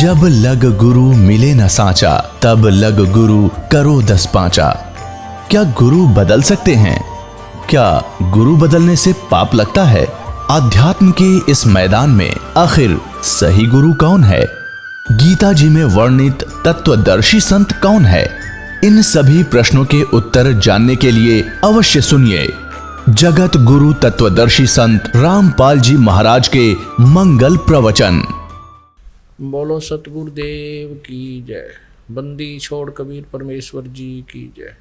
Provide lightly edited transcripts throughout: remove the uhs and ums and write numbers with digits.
जब लग गुरु मिले न साचा, तब लग गुरु करो 10 पांचा। क्या गुरु बदल सकते हैं? क्या गुरु बदलने से पाप लगता है? अध्यात्म के इस मैदान में आखिर सही गुरु कौन है? गीता जी में वर्णित तत्वदर्शी संत कौन है? इन सभी प्रश्नों के उत्तर जानने के लिए अवश्य सुनिए जगत गुरु तत्वदर्शी संत रामपाल जी महाराज के मंगल प्रवचन। बोलो सतगुरुदेव की जय। बंदी छोड़ कबीर परमेश्वर जी की जय।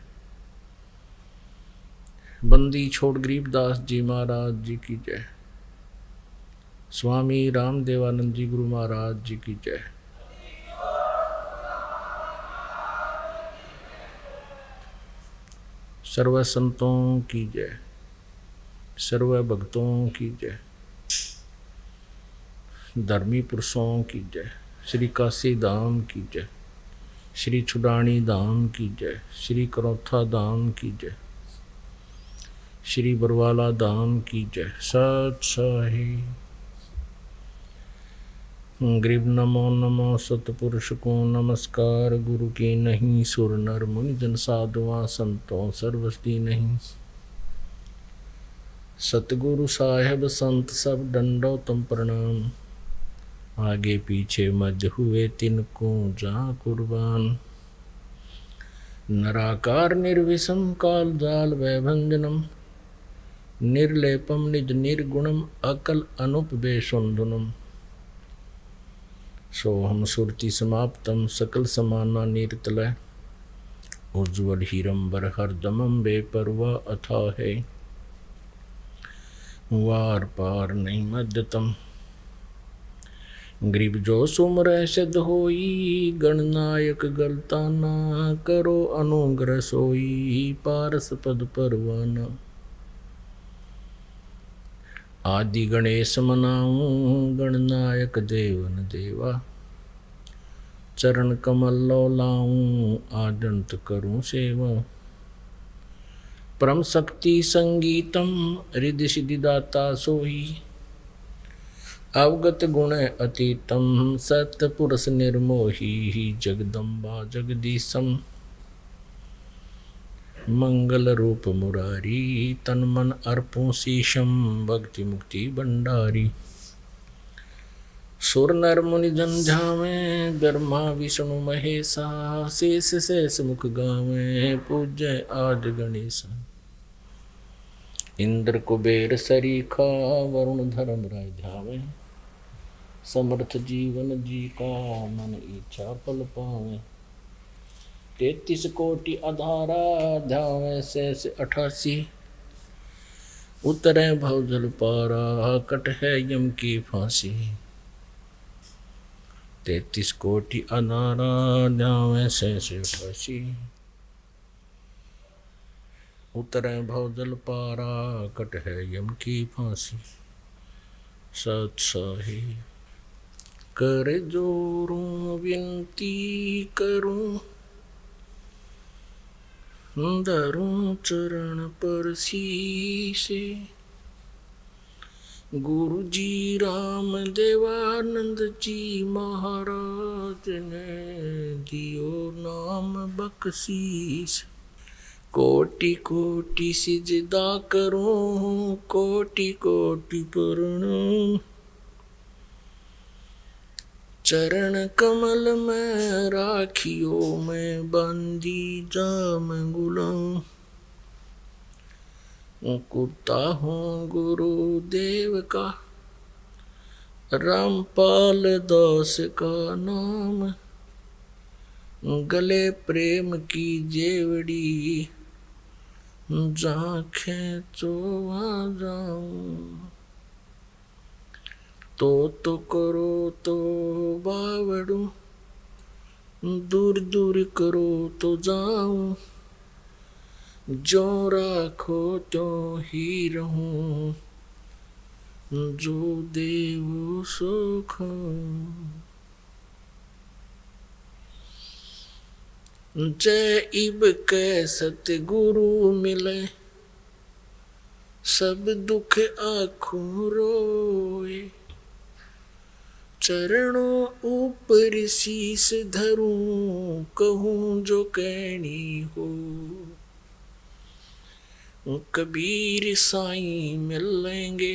बंदी छोड़ गरीबदास जी महाराज जी की जय। स्वामी रामदेवानंद जी गुरु महाराज जी की जय। सर्व संतों की जय, सर्व भक्तों की जय, धर्मी पुरुषों की जय। श्री काशी धाम की जय, श्री छुडानी धाम की जय, श्री करौथा धाम की जय, श्री बरवाला धाम की जय। सत साही गरीब नमो नमो सतपुरुष को नमस्कार। गुरु की नहीं सुर नर मुनि जन साधुआ संतों सर्वस्ती नहीं। सतगुरु साहेब संत सब डंडो तुम प्रणाम। आगे पीछे मज हुए तिनको जा कुर्बान। नराकार निर्विषम काल जाल वैभंजनम। निर्लेपम निज निर्गुणम अकल अनुपवेशुंधुनम। सोहम सुरति समाप्तम सकल समाना नीरतलय। उज्ज्वल हीरंबर हरदमम बेपरवा अथा है। वार पार नहीं मध्यतम। गरीब जो सुमर सिद्ध होई। गणनायक गलता ना करो अनुग्रह सोई। पारस पद परवाना। आदि गणेश मनाऊं गणनायक देवन देवा। चरण कमल लो लाऊं आदंत करूं सेवा। परम शक्ति संगीतम रिद्धि सिद्धि दाता सोई। अवगत गुण अतीतम सत्पुरुष निर्मोही। जगदम्बा जगदीशम मंगल रूप मुरारी। तन मन अर्पों शीशम भक्ति मुक्ति भंडारी। सुर नर मुनि जन झावे ब्रह्मा विष्णु महेशा। शेष शेष मुख गावे पूज्य आद गणेशा। इंद्र कुबेर सरीखा वरुण धर्म राय ध्यावे। समर्थ जीवन जी का मन इच्छा फल पावे। 33 कोटि अधारा ध्यावे शेष 88। उतरे भवजल पारा कट है यम की फांसी। 33 कोटि अधारा ध्यावे शेष 88। उतरे भवजल पारा कट है यम की फांसी। सत साही कर जोरूं विनती करूं। धरूं चरण पर शीसे। गुरु जी राम देवानंद जी महाराज ने दियो नाम बख्शीश। कोटि कोटि सिजदा करूं कोटि कोटि प्रणाम। चरण कमल में राखियो मैं बंदी जाम गुलाम। कुत्ता हूँ गुरुदेव का रामपाल दास का नाम। गले प्रेम की जेवड़ी जहाँ खेचो वहाँ जाऊं। तो करो तो बावड़ू दूर दूर करो तो जाऊं। जो राखो तो ही रहूं जो देव सुख। जय इब के सतगुरु मिले सब दुख आँखों रोए। चरणों ऊपर शीस धरूं, कहूं जो कहनी हो। कबीर साईं मिल लेंगे,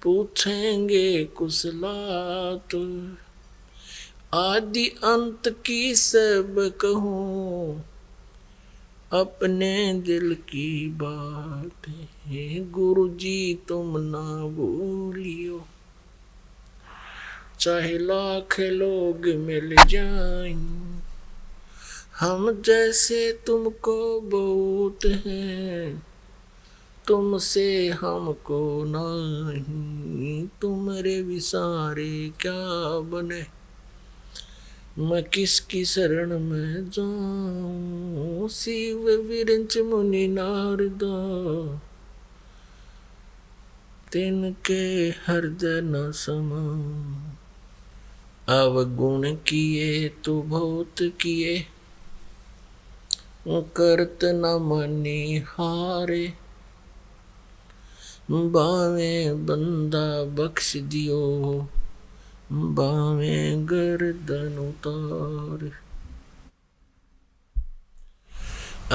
पूछेंगे कुशलात, आदि अंत की सब कहूं, अपने दिल की बात है। गुरु जी तुम ना भूलियो, चाहे लाख लोग मिल जाएं, हम जैसे तुमको बहुत हैं, तुमसे हमको नहीं। तुम्हारे विसारे क्या बने, मैं किसकी शरण में जाऊं। शिव विरंच मुनि नारदा, तिनके हृदय न समाऊं। अवगुण किए तो बहुत किए, करत न मनी हारे। बावे बंदा बख्श दियो, बावे गर्दन उतार।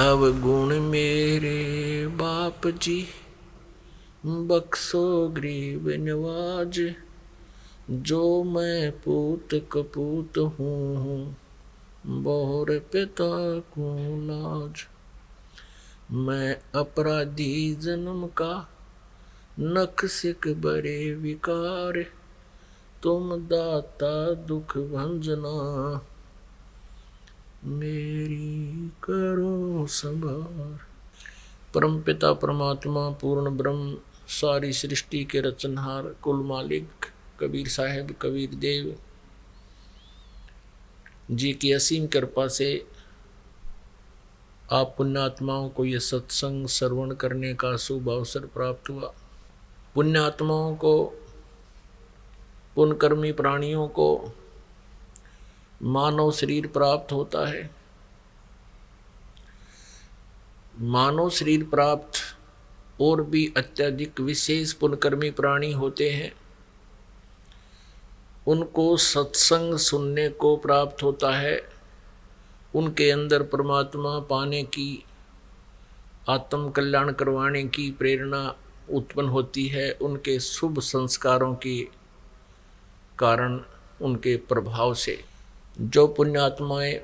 अवगुण मेरे बाप जी, बख्शो गरीब नवाज। जो मैं पूत कपूत हूँ, बोर पिता को लाज। मैं अपराधी जन्म का, नख सिक बड़े विकार। तुम दाता दुख भंजना, मेरी करो संभार। परम पिता परमात्मा पूर्ण ब्रह्म, सारी सृष्टि के रचनहार, कुल मालिक कबीर साहेब कबीर देव जी की असीम कृपा से आप पुण्यात्माओं को यह सत्संग श्रवण करने का शुभ अवसर प्राप्त हुआ। पुण्यात्माओं को, पुण्यकर्मी प्राणियों को मानव शरीर प्राप्त होता है। मानव शरीर प्राप्त और भी अत्यधिक विशेष पुण्यकर्मी प्राणी होते हैं, उनको सत्संग सुनने को प्राप्त होता है। उनके अंदर परमात्मा पाने की, आत्म कल्याण करवाने की प्रेरणा उत्पन्न होती है। उनके शुभ संस्कारों के कारण, उनके प्रभाव से जो पुण्यात्माएं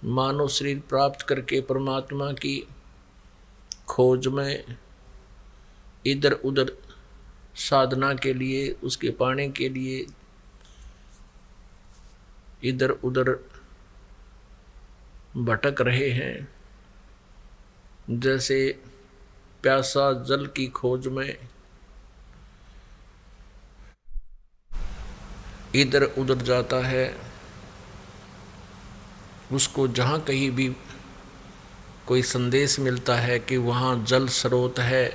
मानव शरीर प्राप्त करके परमात्मा की खोज में इधर उधर साधना के लिए, उसके पाने के लिए इधर उधर भटक रहे हैं, जैसे प्यासा जल की खोज में इधर उधर जाता है, उसको जहाँ कहीं भी कोई संदेश मिलता है कि वहाँ जल स्रोत है,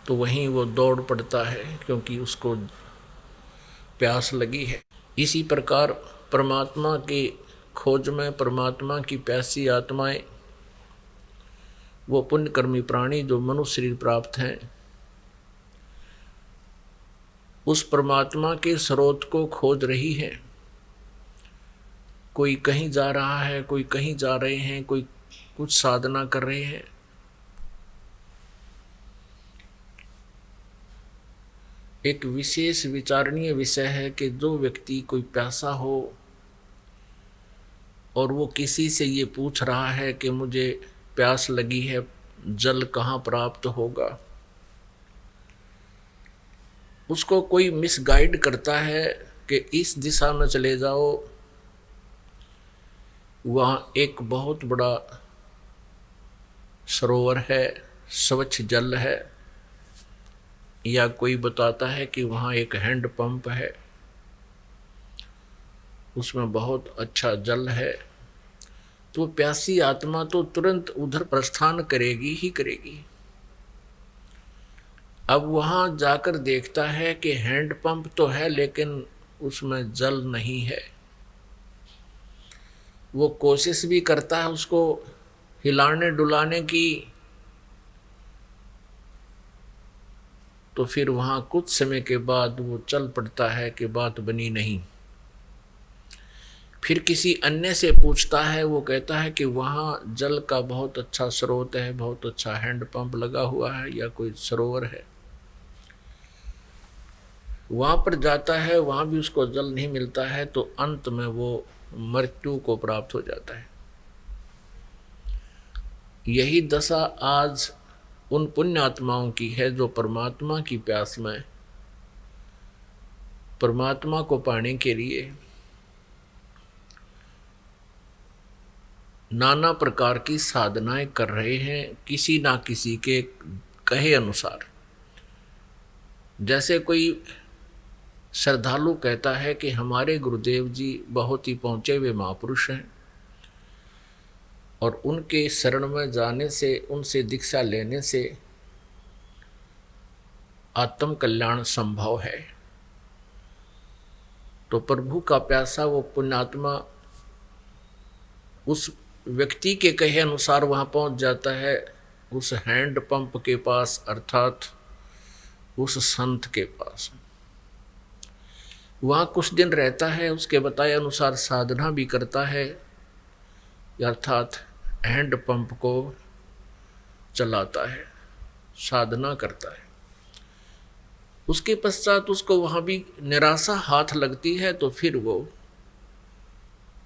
तो वहीं वो दौड़ पड़ता है, क्योंकि उसको प्यास लगी है। इसी प्रकार परमात्मा की खोज में परमात्मा की प्यासी आत्माएं, वो पुण्यकर्मी प्राणी जो मनुष्य शरीर प्राप्त हैं, उस परमात्मा के स्रोत को खोज रही है। कोई कहीं जा रहा है, कोई कहीं जा रहे हैं, कोई कुछ साधना कर रहे हैं। एक विशेष विचारणीय विषय है कि जो व्यक्ति कोई प्यासा हो और वो किसी से ये पूछ रहा है कि मुझे प्यास लगी है, जल कहाँ प्राप्त होगा, उसको कोई मिसगाइड करता है कि इस दिशा में चले जाओ, वहाँ एक बहुत बड़ा सरोवर है, स्वच्छ जल है, या कोई बताता है कि वहाँ एक हैंड पंप है, उसमें बहुत अच्छा जल है। तो प्यासी आत्मा तो तुरंत उधर प्रस्थान करेगी ही करेगी। अब वहाँ जाकर देखता है कि हैंड पंप तो है, लेकिन उसमें जल नहीं है। वो कोशिश भी करता है उसको हिलाने डुलाने की, तो फिर वहाँ कुछ समय के बाद वो चल पड़ता है कि बात बनी नहीं। फिर किसी अन्य से पूछता है, वो कहता है कि वहाँ जल का बहुत अच्छा स्रोत है, बहुत अच्छा हैंडपंप लगा हुआ है या कोई सरोवर है। वहाँ पर जाता है, वहाँ भी उसको जल नहीं मिलता है, तो अंत में वो मृत्यु को प्राप्त हो जाता है। यही दशा आज उन पुण्य आत्माओं की है जो परमात्मा की प्यास में, परमात्मा को पाने के लिए नाना प्रकार की साधनाएं कर रहे हैं, किसी ना किसी के कहे अनुसार। जैसे कोई श्रद्धालु कहता है कि हमारे गुरुदेव जी बहुत ही पहुँचे हुए महापुरुष हैं और उनके शरण में जाने से, उनसे दीक्षा लेने से आत्म कल्याण संभव है। तो प्रभु का प्यासा वो पुण्यात्मा उस व्यक्ति के कहे अनुसार वहाँ पहुँच जाता है, उस हैंड पंप के पास, अर्थात उस संत के पास। वहाँ कुछ दिन रहता है, उसके बताए अनुसार साधना भी करता है, अर्थात हैंड पंप को चलाता है, साधना करता है। उसके पश्चात उसको वहाँ भी निराशा हाथ लगती है, तो फिर वो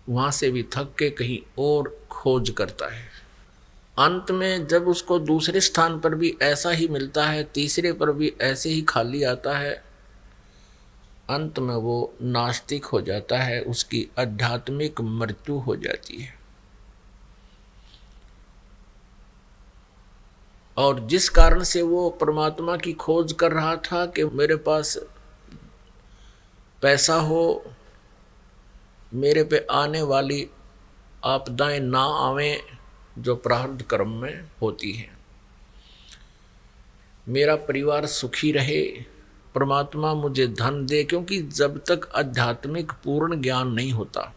वहाँ से भी थक के कहीं और खोज करता है। अंत में जब उसको दूसरे स्थान पर भी ऐसा ही मिलता है, तीसरे पर भी ऐसे ही खाली आता है, अंत में वो नास्तिक हो जाता है, उसकी आध्यात्मिक मृत्यु हो जाती है। और जिस कारण से वो परमात्मा की खोज कर रहा था कि मेरे पास पैसा हो, मेरे पे आने वाली आपदाएं ना आवें जो प्रारब्ध कर्म में होती हैं, मेरा परिवार सुखी रहे, परमात्मा मुझे धन दे, क्योंकि जब तक आध्यात्मिक पूर्ण ज्ञान नहीं होता,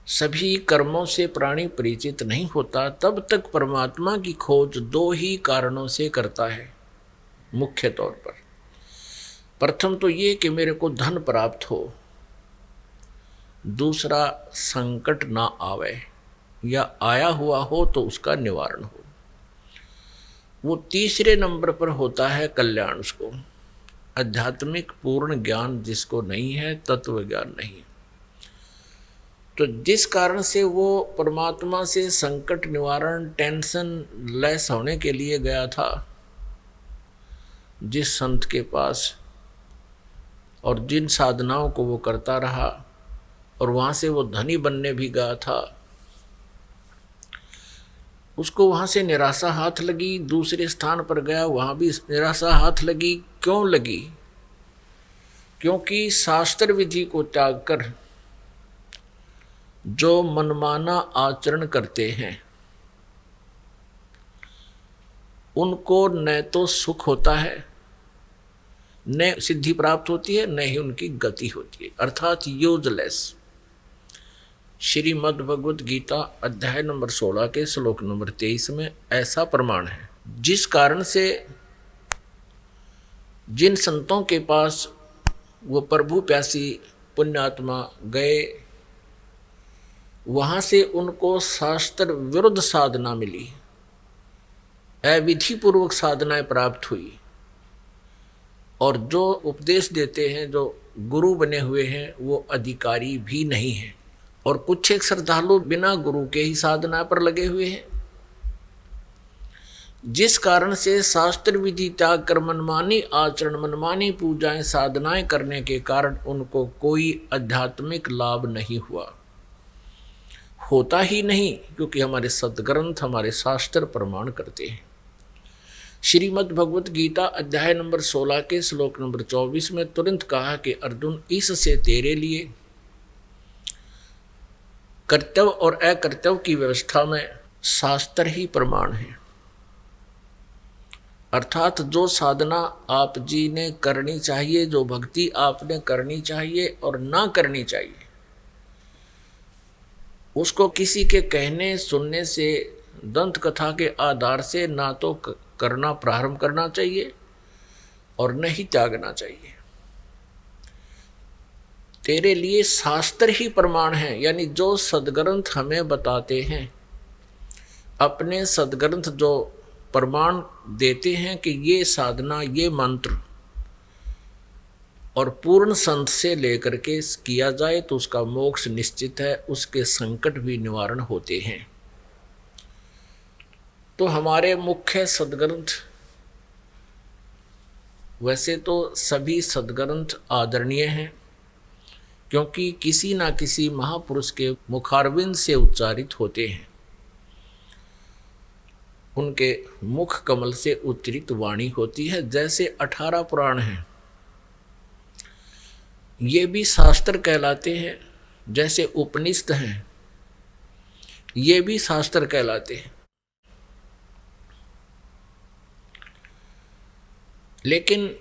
सभी कर्मों से प्राणी परिचित नहीं होता, तब तक परमात्मा की खोज दो ही कारणों से करता है मुख्य तौर पर। प्रथम तो ये कि मेरे को धन प्राप्त हो, दूसरा संकट ना आवे, या आया हुआ हो तो उसका निवारण हो। वो तीसरे नंबर पर होता है कल्याण। उसको आध्यात्मिक पूर्ण ज्ञान जिसको नहीं है, तत्व ज्ञान नहीं, तो जिस कारण से वो परमात्मा से संकट निवारण, टेंशन लेस होने के लिए गया था जिस संत के पास, और जिन साधनाओं को वो करता रहा, और वहाँ से वो धनी बनने भी गया था, उसको वहाँ से निराशा हाथ लगी। दूसरे स्थान पर गया, वहाँ भी निराशा हाथ लगी। क्यों लगी? क्योंकि शास्त्र विधि को त्याग कर जो मनमाना आचरण करते हैं उनको न तो सुख होता है, न सिद्धि प्राप्त होती है, न ही उनकी गति होती है, अर्थात यूजलेस। श्रीमद् भगवद गीता अध्याय नंबर 16 के श्लोक नंबर 23 में ऐसा प्रमाण है। जिस कारण से जिन संतों के पास वो प्रभु प्यासी पुण्यात्मा गए, वहाँ से उनको शास्त्र विरुद्ध साधना मिली, अविधि पूर्वक साधनाएं प्राप्त हुई, और जो उपदेश देते हैं, जो गुरु बने हुए हैं, वो अधिकारी भी नहीं हैं, और कुछ एक श्रद्धालु बिना गुरु के ही साधना पर लगे हुए हैं। जिस कारण से शास्त्र विधि त्याग कर मनमानी आचरण, मनमानी पूजाएं, साधनाएं करने के कारण उनको कोई आध्यात्मिक लाभ नहीं हुआ, होता ही नहीं, क्योंकि हमारे सदग्रंथ, हमारे शास्त्र प्रमाण करते हैं। श्रीमद् भगवत गीता अध्याय नंबर 16 के श्लोक नंबर 24 में तुरंत कहा कि अर्जुन, इससे तेरे लिए कर्तव्य और अकर्तव्य की व्यवस्था में शास्त्र ही प्रमाण है। अर्थात जो साधना आप जी ने करनी चाहिए, जो भक्ति आपने करनी चाहिए और ना करनी चाहिए, उसको किसी के कहने सुनने से दंत कथा के आधार से ना तो करना प्रारंभ करना चाहिए और न ही त्यागना चाहिए। तेरे लिए शास्त्र ही प्रमाण है, यानी जो सदग्रंथ हमें बताते हैं, अपने सदग्रंथ जो प्रमाण देते हैं कि ये साधना, ये मंत्र और पूर्ण संत से लेकर के किया जाए तो उसका मोक्ष निश्चित है, उसके संकट भी निवारण होते हैं। तो हमारे मुख्य सदग्रंथ, वैसे तो सभी सदग्रंथ आदरणीय हैं, क्योंकि किसी न किसी महापुरुष के मुखारविंद से उच्चारित होते हैं, उनके मुख कमल से उच्चरित वाणी होती है। जैसे 18 पुराण हैं, ये भी शास्त्र कहलाते हैं। जैसे उपनिषद हैं, ये भी शास्त्र कहलाते हैं। लेकिन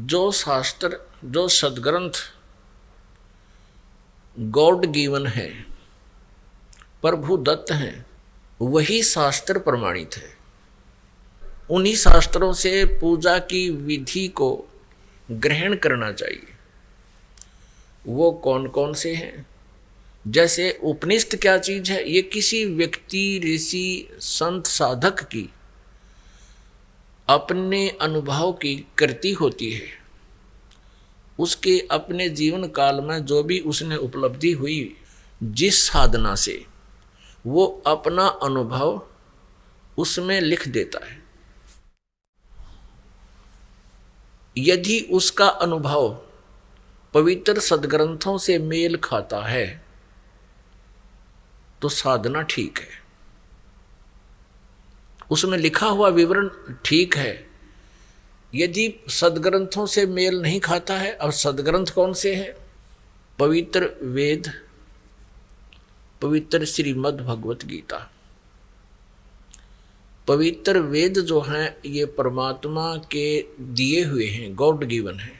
जो शास्त्र, जो सदग्रंथ गॉड गिवन है, प्रभु दत्त हैं, वही शास्त्र प्रमाणित है। उन्हीं शास्त्रों से पूजा की विधि को ग्रहण करना चाहिए। वो कौन कौन से हैं? जैसे उपनिषद क्या चीज है? ये किसी व्यक्ति, ऋषि, संत, साधक की अपने अनुभव की कृति होती है। उसके अपने जीवन काल में जो भी उसने उपलब्धि हुई, जिस साधना से, वो अपना अनुभव उसमें लिख देता है। यदि उसका अनुभव पवित्र सदग्रंथों से मेल खाता है तो साधना ठीक है, उसमें लिखा हुआ विवरण ठीक है। यदि सदग्रंथों से मेल नहीं खाता है, अब सदग्रंथ कौन से हैं? पवित्र वेद, पवित्र श्रीमद् भगवत गीता। पवित्र वेद जो हैं ये परमात्मा के दिए हुए हैं, गॉड गिवन है।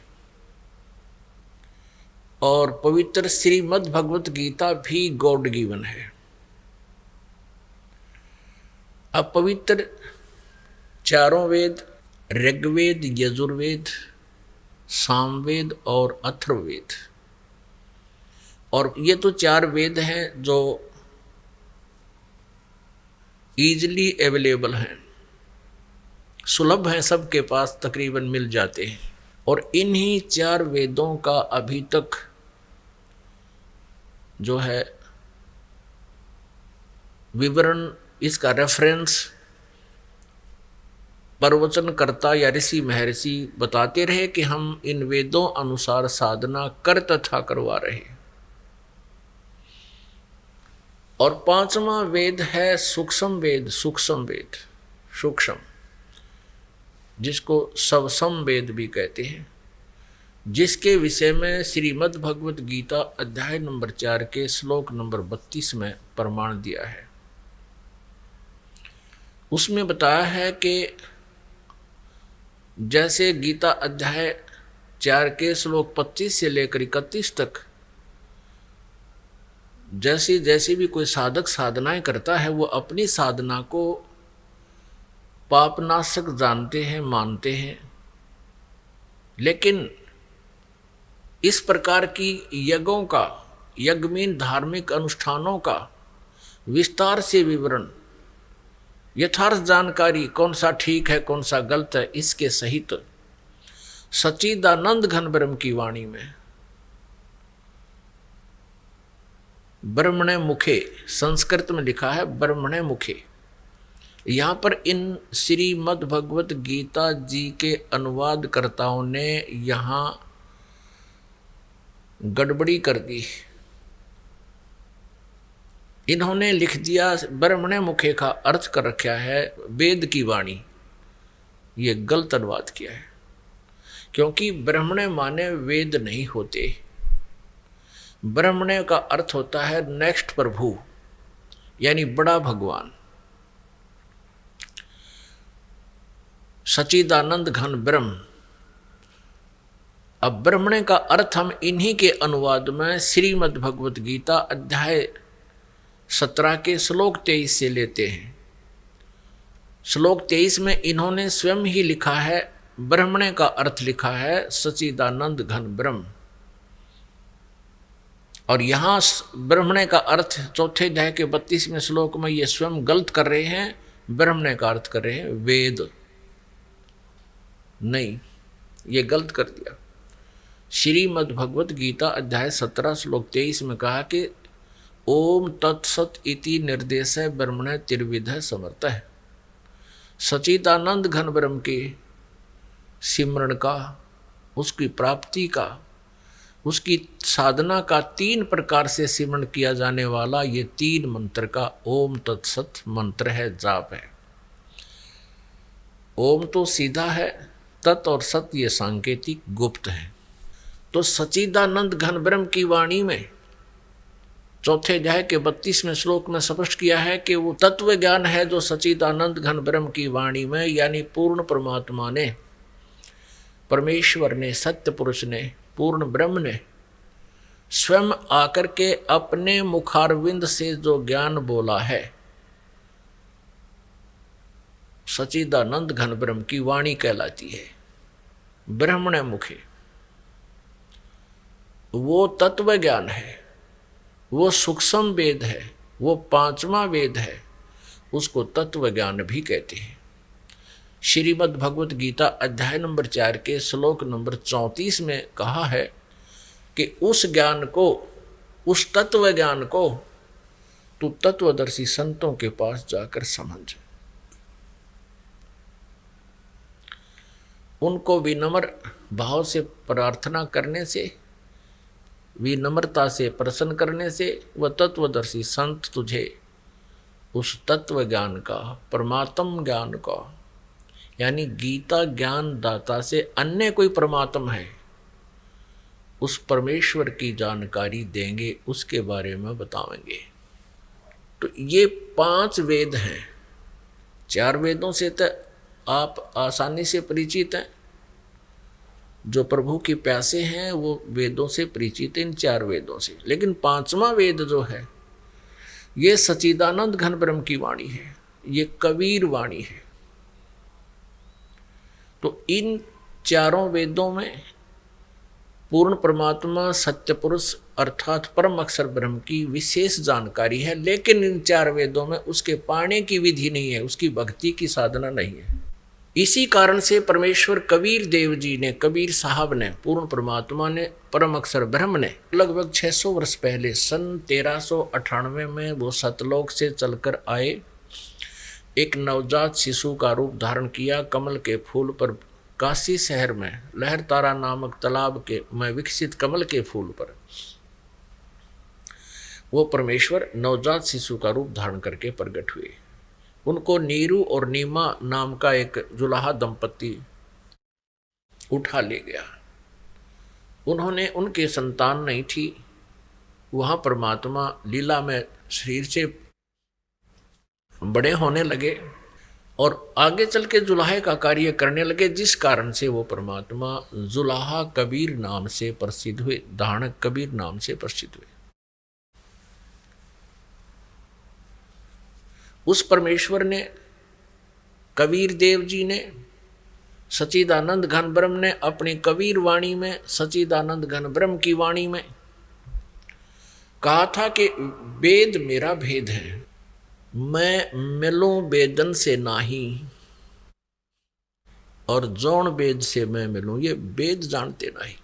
और पवित्र श्रीमद् भगवत गीता भी गॉड गिवन है। अब पवित्र चारों वेद, ऋग्वेद, यजुर्वेद, सामवेद और अथर्ववेद, और ये तो 4 वेद हैं जो ईजिली अवेलेबल हैं, सुलभ हैं, सबके पास तकरीबन मिल जाते हैं। और इन्हीं 4 वेदों का अभी तक जो है विवरण, इसका रेफरेंस प्रवचनकर्ता या ऋषि महर्षि बताते रहे कि हम इन वेदों अनुसार साधना कर तथा करवा रहे। और 5वां वेद है सूक्ष्म वेद, सूक्ष्म वेद, सूक्ष्म, जिसको सवसम वेद भी कहते हैं, जिसके विषय में श्रीमद् भगवत गीता अध्याय नंबर 4 के श्लोक नंबर 32 में प्रमाण दिया है। उसमें बताया है कि जैसे गीता अध्याय 4 के श्लोक 25 से लेकर 31 तक जैसी जैसी भी कोई साधक साधनाएं करता है, वो अपनी साधना को पापनाशक जानते हैं, मानते हैं। लेकिन इस प्रकार की यज्ञों का, यज्ञमीन धार्मिक अनुष्ठानों का विस्तार से विवरण, यथार्थ जानकारी, कौन सा ठीक है कौन सा गलत है, इसके सहित सच्चिदानंद घन ब्रह्म की वाणी में ब्रह्मणे मुखे, संस्कृत में लिखा है ब्रह्मणे मुखे। यहाँ पर इन श्रीमद् भगवत गीता जी के अनुवादकर्ताओं ने यहाँ गड़बड़ी कर दी। इन्होंने लिख दिया, ब्रह्मणे मुखे का अर्थ कर रखा है वेद की वाणी। ये गलत अनुवाद किया है, क्योंकि ब्रह्मणे माने वेद नहीं होते। ब्रह्मणे का अर्थ होता है नेक्स्ट प्रभु, यानी बड़ा भगवान, सच्चिदानंद घन ब्रह्म। अब ब्रह्मणे का अर्थ हम इन्हीं के अनुवाद में श्रीमद् भगवत गीता अध्याय 17 के श्लोक 23 से लेते हैं। श्लोक 23 में इन्होंने स्वयं ही लिखा है, ब्रह्मणे का अर्थ लिखा है सच्चिदानंद घन ब्रह्म, और यहां ब्रह्मणे का अर्थ चौथे अध्याय के 32वें श्लोक में ये स्वयं गलत कर रहे हैं, ब्रह्मणे का अर्थ कर रहे हैं वेद। नहीं, ये गलत कर दिया। श्रीमद् भगवत गीता अध्याय 17 श्लोक 23 में कहा कि ओम तत्सत इति निर्देश है ब्रह्मणे त्रिविध समर्थ है। सच्चिदानंद घन ब्रह्म के सिमरण का, उसकी प्राप्ति का, उसकी साधना का 3 प्रकार से सिमरण किया जाने वाला ये 3 मंत्र का ओम तत्सत मंत्र है, जाप है। ओम तो सीधा है, तत् और सत ये सांकेतिक गुप्त है। तो सच्चिदानंद घन ब्रह्म की वाणी में चौथे अध्याय के 32वें श्लोक में स्पष्ट किया है कि वो तत्व ज्ञान है जो सच्चिदानंद घन ब्रह्म की वाणी में, यानी पूर्ण परमात्मा ने, परमेश्वर ने, सत्य पुरुष ने, पूर्ण ब्रह्म ने स्वयं आकर के अपने मुखारविंद से जो ज्ञान बोला है, सच्चिदानंद घन ब्रह्म की वाणी कहलाती है। ब्रह्मणे मुखे वो तत्व ज्ञान है, वो सूक्ष्म वेद है, वो 5वां वेद है, उसको तत्व ज्ञान भी कहते हैं। श्रीमद् भगवत गीता अध्याय नंबर 4 के श्लोक नंबर 34 में कहा है कि उस ज्ञान को, उस तत्व ज्ञान को तू तत्वदर्शी संतों के पास जाकर समझ। उनको विनम्र भाव से प्रार्थना करने से, विनम्रता से प्रसन्न करने से वह तत्वदर्शी संत तुझे उस तत्व ज्ञान का, परमात्म ज्ञान का, यानी गीता ज्ञान दाता से अन्य कोई परमात्म है, उस परमेश्वर की जानकारी देंगे, उसके बारे में बताएंगे। तो ये 5 वेद हैं। 4 वेदों से तो आप आसानी से परिचित हैं, जो प्रभु की प्यासे हैं वो वेदों से परिचित हैं, इन 4 वेदों से। लेकिन 5वां वेद जो है ये सच्चिदानंद घन ब्रह्म की वाणी है, ये कबीर वाणी है। तो इन 4 वेदों में पूर्ण परमात्मा सत्य पुरुष अर्थात परम अक्षर ब्रह्म की विशेष जानकारी है, लेकिन इन 4 वेदों में उसके पाने की विधि नहीं है, उसकी भक्ति की साधना नहीं है। इसी कारण से परमेश्वर कबीर देव जी ने, कबीर साहब ने, पूर्ण परमात्मा ने, परम अक्षर ब्रह्म ने लगभग 600 वर्ष पहले सन 1398 में वो सतलोक से चलकर आए, एक नवजात शिशु का रूप धारण किया, कमल के फूल पर, काशी शहर में लहर तारा नामक तालाब के में विकसित कमल के फूल पर वो परमेश्वर नवजात शिशु का रूप धारण करके प्रकट हुए। उनको नीरू और नीमा नाम का एक जुलाहा दंपति उठा ले गया। उन्होंने, उनके संतान नहीं थी, वहाँ परमात्मा लीला में शरीर से बड़े होने लगे और आगे चल के जुलाहे का कार्य करने लगे, जिस कारण से वो परमात्मा जुलाहा कबीर नाम से प्रसिद्ध हुए, दानक कबीर नाम से प्रसिद्ध हुए। उस परमेश्वर ने, कबीर देव जी ने, सच्चिदानंद घन ब्रह्म ने अपनी कबीर वाणी में, सच्चिदानंद घन ब्रह्म की वाणी में कहा था कि वेद मेरा भेद है, मैं मिलूं वेदन से नाही, और जौन वेद से मैं मिलूं, ये वेद जानते नहीं।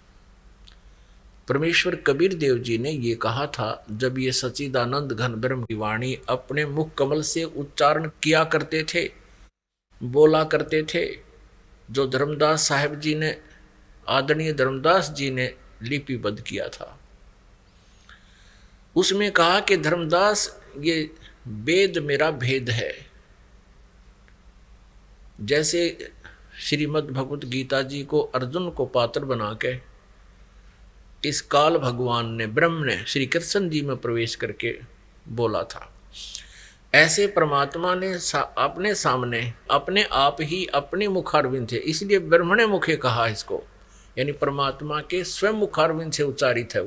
परमेश्वर कबीर देव जी ने ये कहा था जब ये सच्चिदानंद घन ब्रह्म की वाणी अपने मुख कमल से उच्चारण किया करते थे, बोला करते थे, जो धर्मदास साहब जी ने, आदरणीय धर्मदास जी ने लिपिबद्ध किया था। उसमें कहा कि धर्मदास, ये वेद मेरा भेद है। जैसे श्रीमद् भगवत गीता जी को अर्जुन को पात्र बना के इस काल भगवान ने, ब्रह्म ने श्री कृष्ण जी में प्रवेश करके बोला था, ऐसे परमात्मा ने अपने सामने अपने आप ही अपने मुखारविंद थे, इसलिए ब्रह्मणे मुखे कहा इसको, यानी परमात्मा के स्वयं मुखारविंद से उच्चारित है।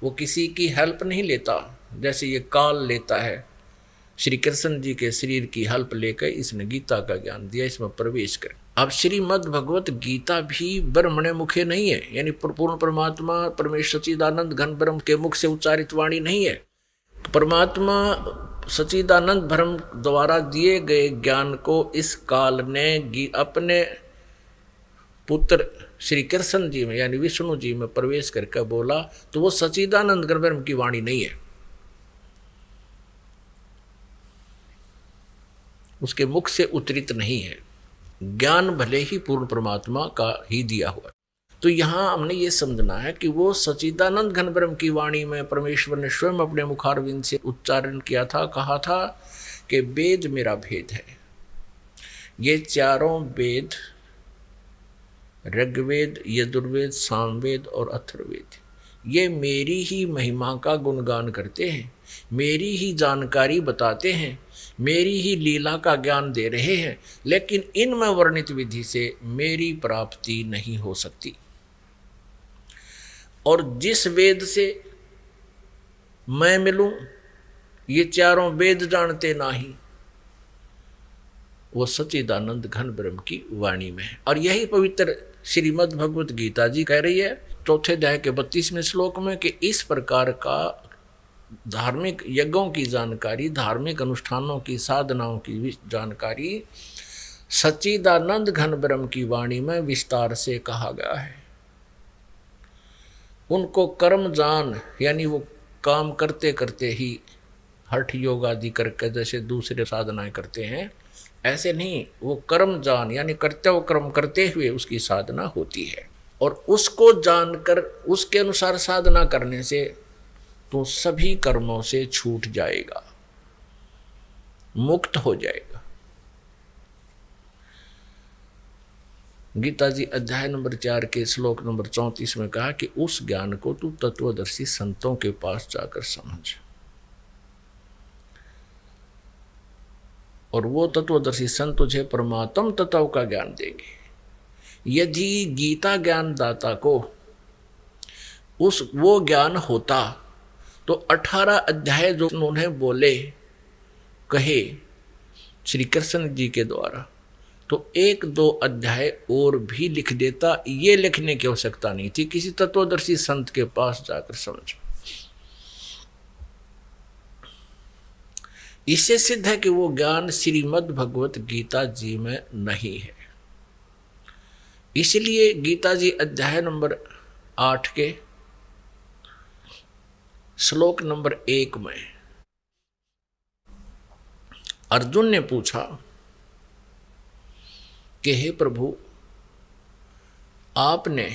वो किसी की हेल्प नहीं लेता, जैसे ये काल लेता है, श्री कृष्ण जी के शरीर की हल्प लेकर इसने गीता का ज्ञान दिया, इसमें प्रवेश कर। अब श्रीमद् भगवत गीता भी ब्रह्मणे मुखे नहीं है, यानी पूर्ण परमात्मा परमेश्वर सच्चिदानंद घन ब्रह्म के मुख से उच्चारित वाणी नहीं है। परमात्मा सच्चिदानंद ब्रह्म द्वारा दिए गए ज्ञान को इस काल ने अपने पुत्र श्री कृष्ण जी में यानी विष्णु जी में प्रवेश करके बोला, तो वो सच्चिदानंद घन ब्रह्म की वाणी नहीं है, उसके मुख से उतरित नहीं है। ज्ञान भले ही पूर्ण परमात्मा का ही दिया हुआ। तो यहाँ हमने ये समझना है कि वो सच्चिदानंद घन ब्रह्म की वाणी में परमेश्वर ने स्वयं अपने मुखारविंद से उच्चारण किया था, कहा था कि वेद मेरा भेद है। ये चारों वेद, ऋग्वेद, यजुर्वेद, सामवेद और अथर्ववेद, ये मेरी ही महिमा का गुणगान करते हैं, मेरी ही जानकारी बताते हैं, मेरी ही लीला का ज्ञान दे रहे हैं, लेकिन इनमें वर्णित विधि से मेरी प्राप्ति नहीं हो सकती। और जिस वेद से मैं मिलूं, ये चारों वेद जानते नहीं, वो सच्चिदानंद घन ब्रह्म की वाणी में है। और यही पवित्र श्रीमद् भगवत गीता जी कह रही है 4 अध्याय के 32वें श्लोक में कि इस प्रकार का धार्मिक यज्ञों की जानकारी, धार्मिक अनुष्ठानों की, साधनाओं की जानकारी सच्चिदानंद घन ब्रह्म की वाणी में विस्तार से कहा गया है। उनको कर्म जान, यानी वो काम करते करते ही हठ योग आदि करके जैसे दूसरे साधनाएं करते हैं, ऐसे नहीं, वो कर्म जान यानी कर्तव्य कर्म करते हुए उसकी साधना होती है। और उसको जानकर उसके अनुसार साधना करने से तो सभी कर्मों से छूट जाएगा, मुक्त हो जाएगा। गीता जी अध्याय नंबर 4 के श्लोक नंबर 34 में कहा कि उस ज्ञान को तू तत्वदर्शी संतों के पास जाकर समझ, और वो तत्वदर्शी संत तुझे परमात्म तत्व का ज्ञान देंगे। यदि गीता ज्ञान दाता को वो ज्ञान होता तो 18 अध्याय जो उन्होंने बोले कहे श्री कृष्ण जी के द्वारा, तो 1-2 अध्याय और भी लिख देता। ये लिखने की आवश्यकता नहीं थी, किसी तत्वदर्शी संत के पास जाकर समझो। इससे सिद्ध है कि वो ज्ञान श्रीमद् भगवत गीता जी में नहीं है। इसलिए गीता जी अध्याय नंबर 8 के श्लोक नंबर 1 में अर्जुन ने पूछा कि हे प्रभु, आपने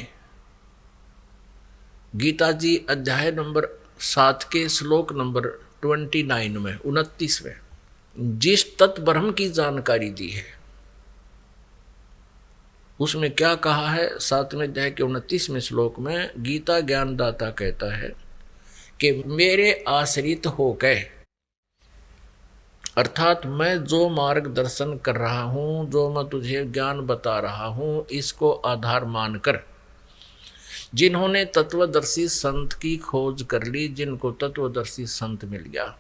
गीता जी अध्याय नंबर 7 के श्लोक नंबर 29 में 29वें जिस तत्व ब्रह्म की जानकारी दी है, उसमें क्या कहा है? 7वें अध्याय के 29वें श्लोक में गीता ज्ञानदाता कहता है कि मेरे आश्रित होकर, अर्थात मैं जो मार्गदर्शन कर रहा हूँ, जो मैं तुझे ज्ञान बता रहा हूँ, इसको आधार मानकर जिन्होंने तत्वदर्शी संत की खोज कर ली, जिनको तत्वदर्शी संत मिल गया,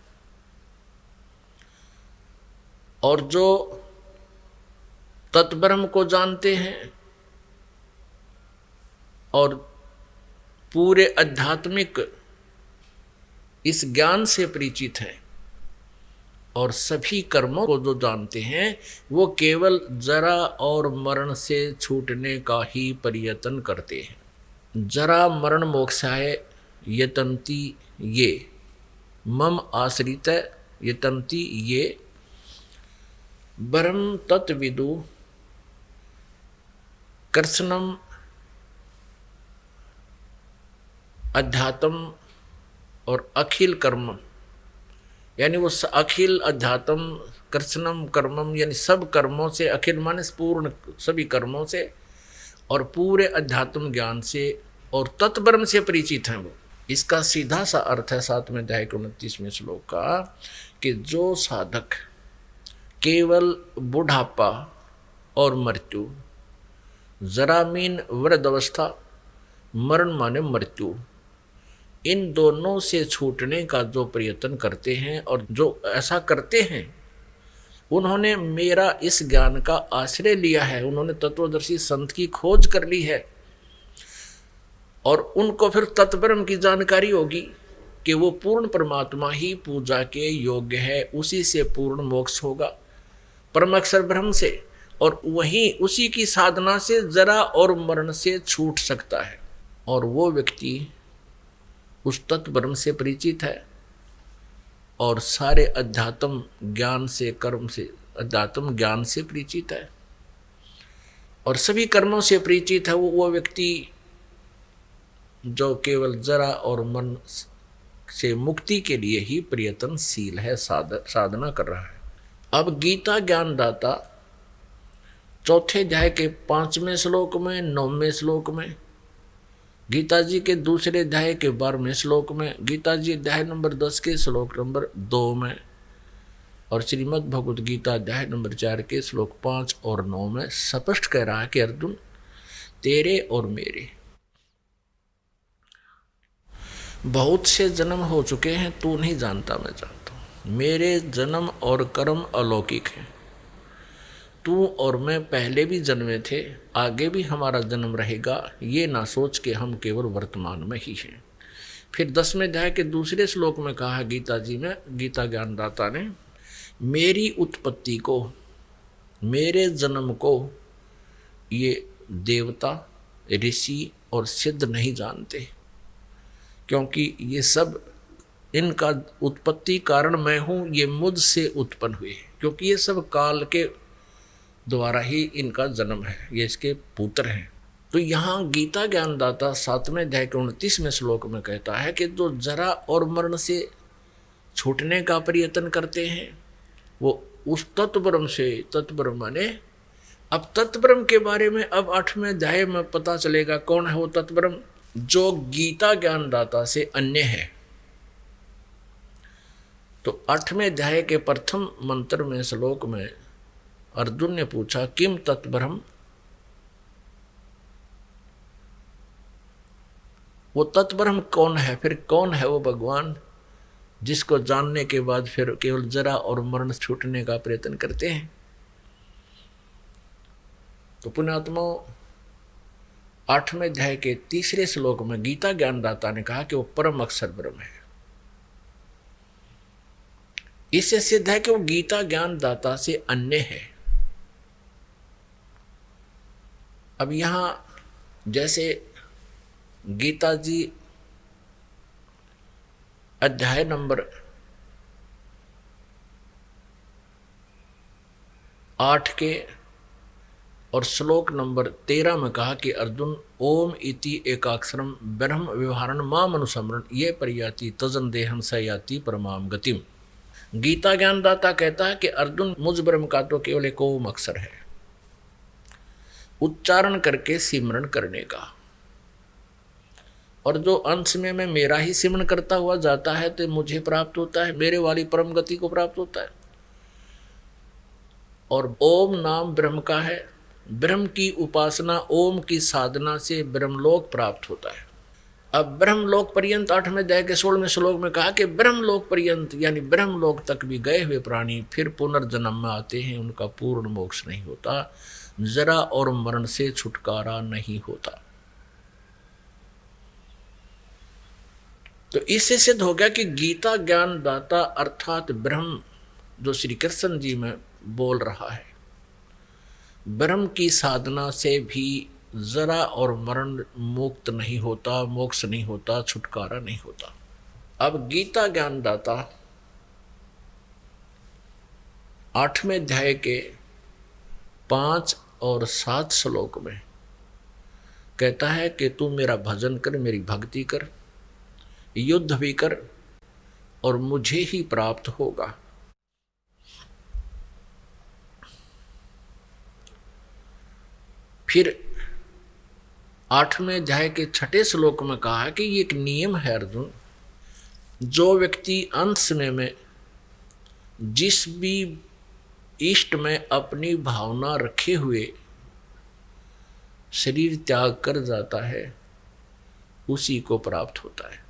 और जो तत्ब्रह्म को जानते हैं और पूरे आध्यात्मिक इस ज्ञान से परिचित हैं और सभी कर्मों को जो जानते हैं, वो केवल जरा और मरण से छूटने का ही प्रयत्न करते हैं। जरा मरण मोक्षाय यतन्ति ये, मम आश्रित यतन्ति ये, ब्रह्म तत्विदु कृष्णम अध्यात्म और अखिल कर्म, यानी वो अखिल अध्यात्म कृष्णम कर्मम, यानी सब कर्मों से, अखिल माने पूर्ण सभी कर्मों से और पूरे अध्यात्म ज्ञान से और तत्ब्रह्म से परिचित हैं वो। इसका सीधा सा अर्थ है 7वें अध्याय के 29वें श्लोक का कि जो साधक केवल बुढ़ापा और मृत्यु, जरा मीन वृद्ध अवस्था, मरण माने मृत्यु, इन दोनों से छूटने का जो प्रयत्न करते हैं और जो ऐसा करते हैं, उन्होंने मेरा इस ज्ञान का आश्रय लिया है, उन्होंने तत्वदर्शी संत की खोज कर ली है, और उनको फिर तत्ब्रह्म की जानकारी होगी कि वो पूर्ण परमात्मा ही पूजा के योग्य है, उसी से पूर्ण मोक्ष होगा, परम अक्षर ब्रह्म से, और वहीं उसी की साधना से जरा और मरण से छूट सकता है। और वो व्यक्ति उस तत्व ब्रह्म से परिचित है और सारे अध्यात्म ज्ञान से, कर्म से, अध्यात्म ज्ञान से परिचित है और सभी कर्मों से परिचित है। वो व्यक्ति जो केवल जरा और मन से मुक्ति के लिए ही प्रयत्नशील है, साधना कर रहा है। अब गीता ज्ञानदाता चौथे अध्याय के 5वें श्लोक में, 9वें श्लोक में, गीता जी के दूसरे अध्याय के 12वें श्लोक में, गीता जी अध्याय नंबर 10 के श्लोक नंबर 2 में, और श्रीमद् भगवद गीता अध्याय नंबर 4 के श्लोक 5 और 9 में स्पष्ट कह रहा है कि अर्जुन, तेरे और मेरे बहुत से जन्म हो चुके हैं, तू नहीं जानता, मैं जानता हूं। मेरे जन्म और कर्म अलौकिक हैं। तू और मैं पहले भी जन्मे थे, आगे भी हमारा जन्म रहेगा, ये ना सोच के हम केवल वर्तमान में ही हैं। फिर 10वें अध्याय के दूसरे श्लोक में कहा गीता जी में, गीता ज्ञानदाता ने, मेरी उत्पत्ति को, मेरे जन्म को ये देवता, ऋषि और सिद्ध नहीं जानते, क्योंकि ये सब, इनका उत्पत्ति कारण मैं हूँ, ये मुझसे उत्पन्न हुए, क्योंकि ये सब काल के द्वारा ही इनका जन्म है, ये इसके पुत्र हैं। तो यहाँ गीता ज्ञानदाता 7वें अध्याय के 29वें श्लोक में कहता है कि जो जरा और मरण से छूटने का प्रयत्न करते हैं, वो उस तत्ब्रह्म से, तत्ब्रह्म माने, अब तत्ब्रह्म के बारे में अब 8वें अध्याय में पता चलेगा कौन है वो तत्ब्रह्म, जो गीता ज्ञानदाता से अन्य है। तो 8वें अध्याय के प्रथम मंत्र में, श्लोक में अर्जुन ने पूछा, किम तत्ब्रह्म, वो तत्ब्रह्म कौन है, फिर कौन है वो भगवान जिसको जानने के बाद फिर केवल जरा और मरण छूटने का प्रयत्न करते हैं। तो पुण्यात्मा 8वें अध्याय के 3 श्लोक में गीता ज्ञानदाता ने कहा कि वो परम अक्षर ब्रह्म है। इससे सिद्ध है कि वो गीता ज्ञानदाता से अन्य है। अब यहां जैसे गीता जी अध्याय नंबर 8 के और श्लोक नंबर 13 में कहा कि अर्जुन, ओम इति एकाक्षरम ब्रह्म व्यवहारण माम अनुसमरण ये परियाति तजन देहम स याति परमाम गतिम। गीता ज्ञानदाता कहता है कि अर्जुन, मुझ ब्रह्म का तो केवल एक ओम अक्षर है, उच्चारण करके सिमरण करने का, और जो अंश में मैं मेरा ही सिमरण करता हुआ जाता है तो मुझे प्राप्त होता है, मेरे वाली परम गति को प्राप्त होता है। और ओम नाम ब्रह्म का है, ब्रह्म की उपासना, ओम की साधना से ब्रह्मलोक प्राप्त होता है। अब ब्रह्मलोक पर्यंत 8वें अध्याय के 16वें श्लोक में कहा कि ब्रह्मलोक पर्यंत यानी ब्रह्मलोक तक भी गए हुए प्राणी फिर पुनर्जन्म में आते हैं, उनका पूर्ण मोक्ष नहीं होता, जरा और मरण से छुटकारा नहीं होता। तो इससे सिद्ध हो गया कि गीता ज्ञानदाता अर्थात ब्रह्म जो श्री कृष्ण जी में बोल रहा है, ब्रह्म की साधना से भी जरा और मरण मुक्त नहीं होता, मोक्ष नहीं होता, छुटकारा नहीं होता। अब गीता ज्ञानदाता 8वें अध्याय के 5 और 7 श्लोक में कहता है कि तू मेरा भजन कर, मेरी भक्ति कर, युद्ध भी कर और मुझे ही प्राप्त होगा। फिर 8वें अध्याय के 6 श्लोक में कहा कि ये एक नियम है अर्जुन, जो व्यक्ति अंत समय में जिस भी इष्ट में अपनी भावना रखे हुए शरीर त्याग कर जाता है, उसी को प्राप्त होता है।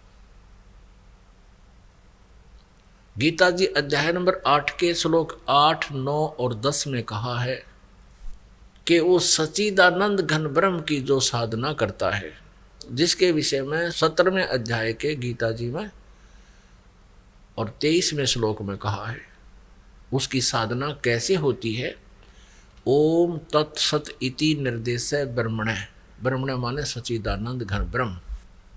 गीता जी अध्याय नंबर 8 के श्लोक 8, 9 और 10 में कहा है कि वो सच्चिदानंद घन ब्रह्म की जो साधना करता है, जिसके विषय में 17वें अध्याय के गीता जी में और 23वें श्लोक में कहा है, उसकी साधना कैसे होती है। ओम तत्सत इति निर्देश ब्रह्मण, ब्रह्मण माने सच्चिदानंद घन ब्रह्म।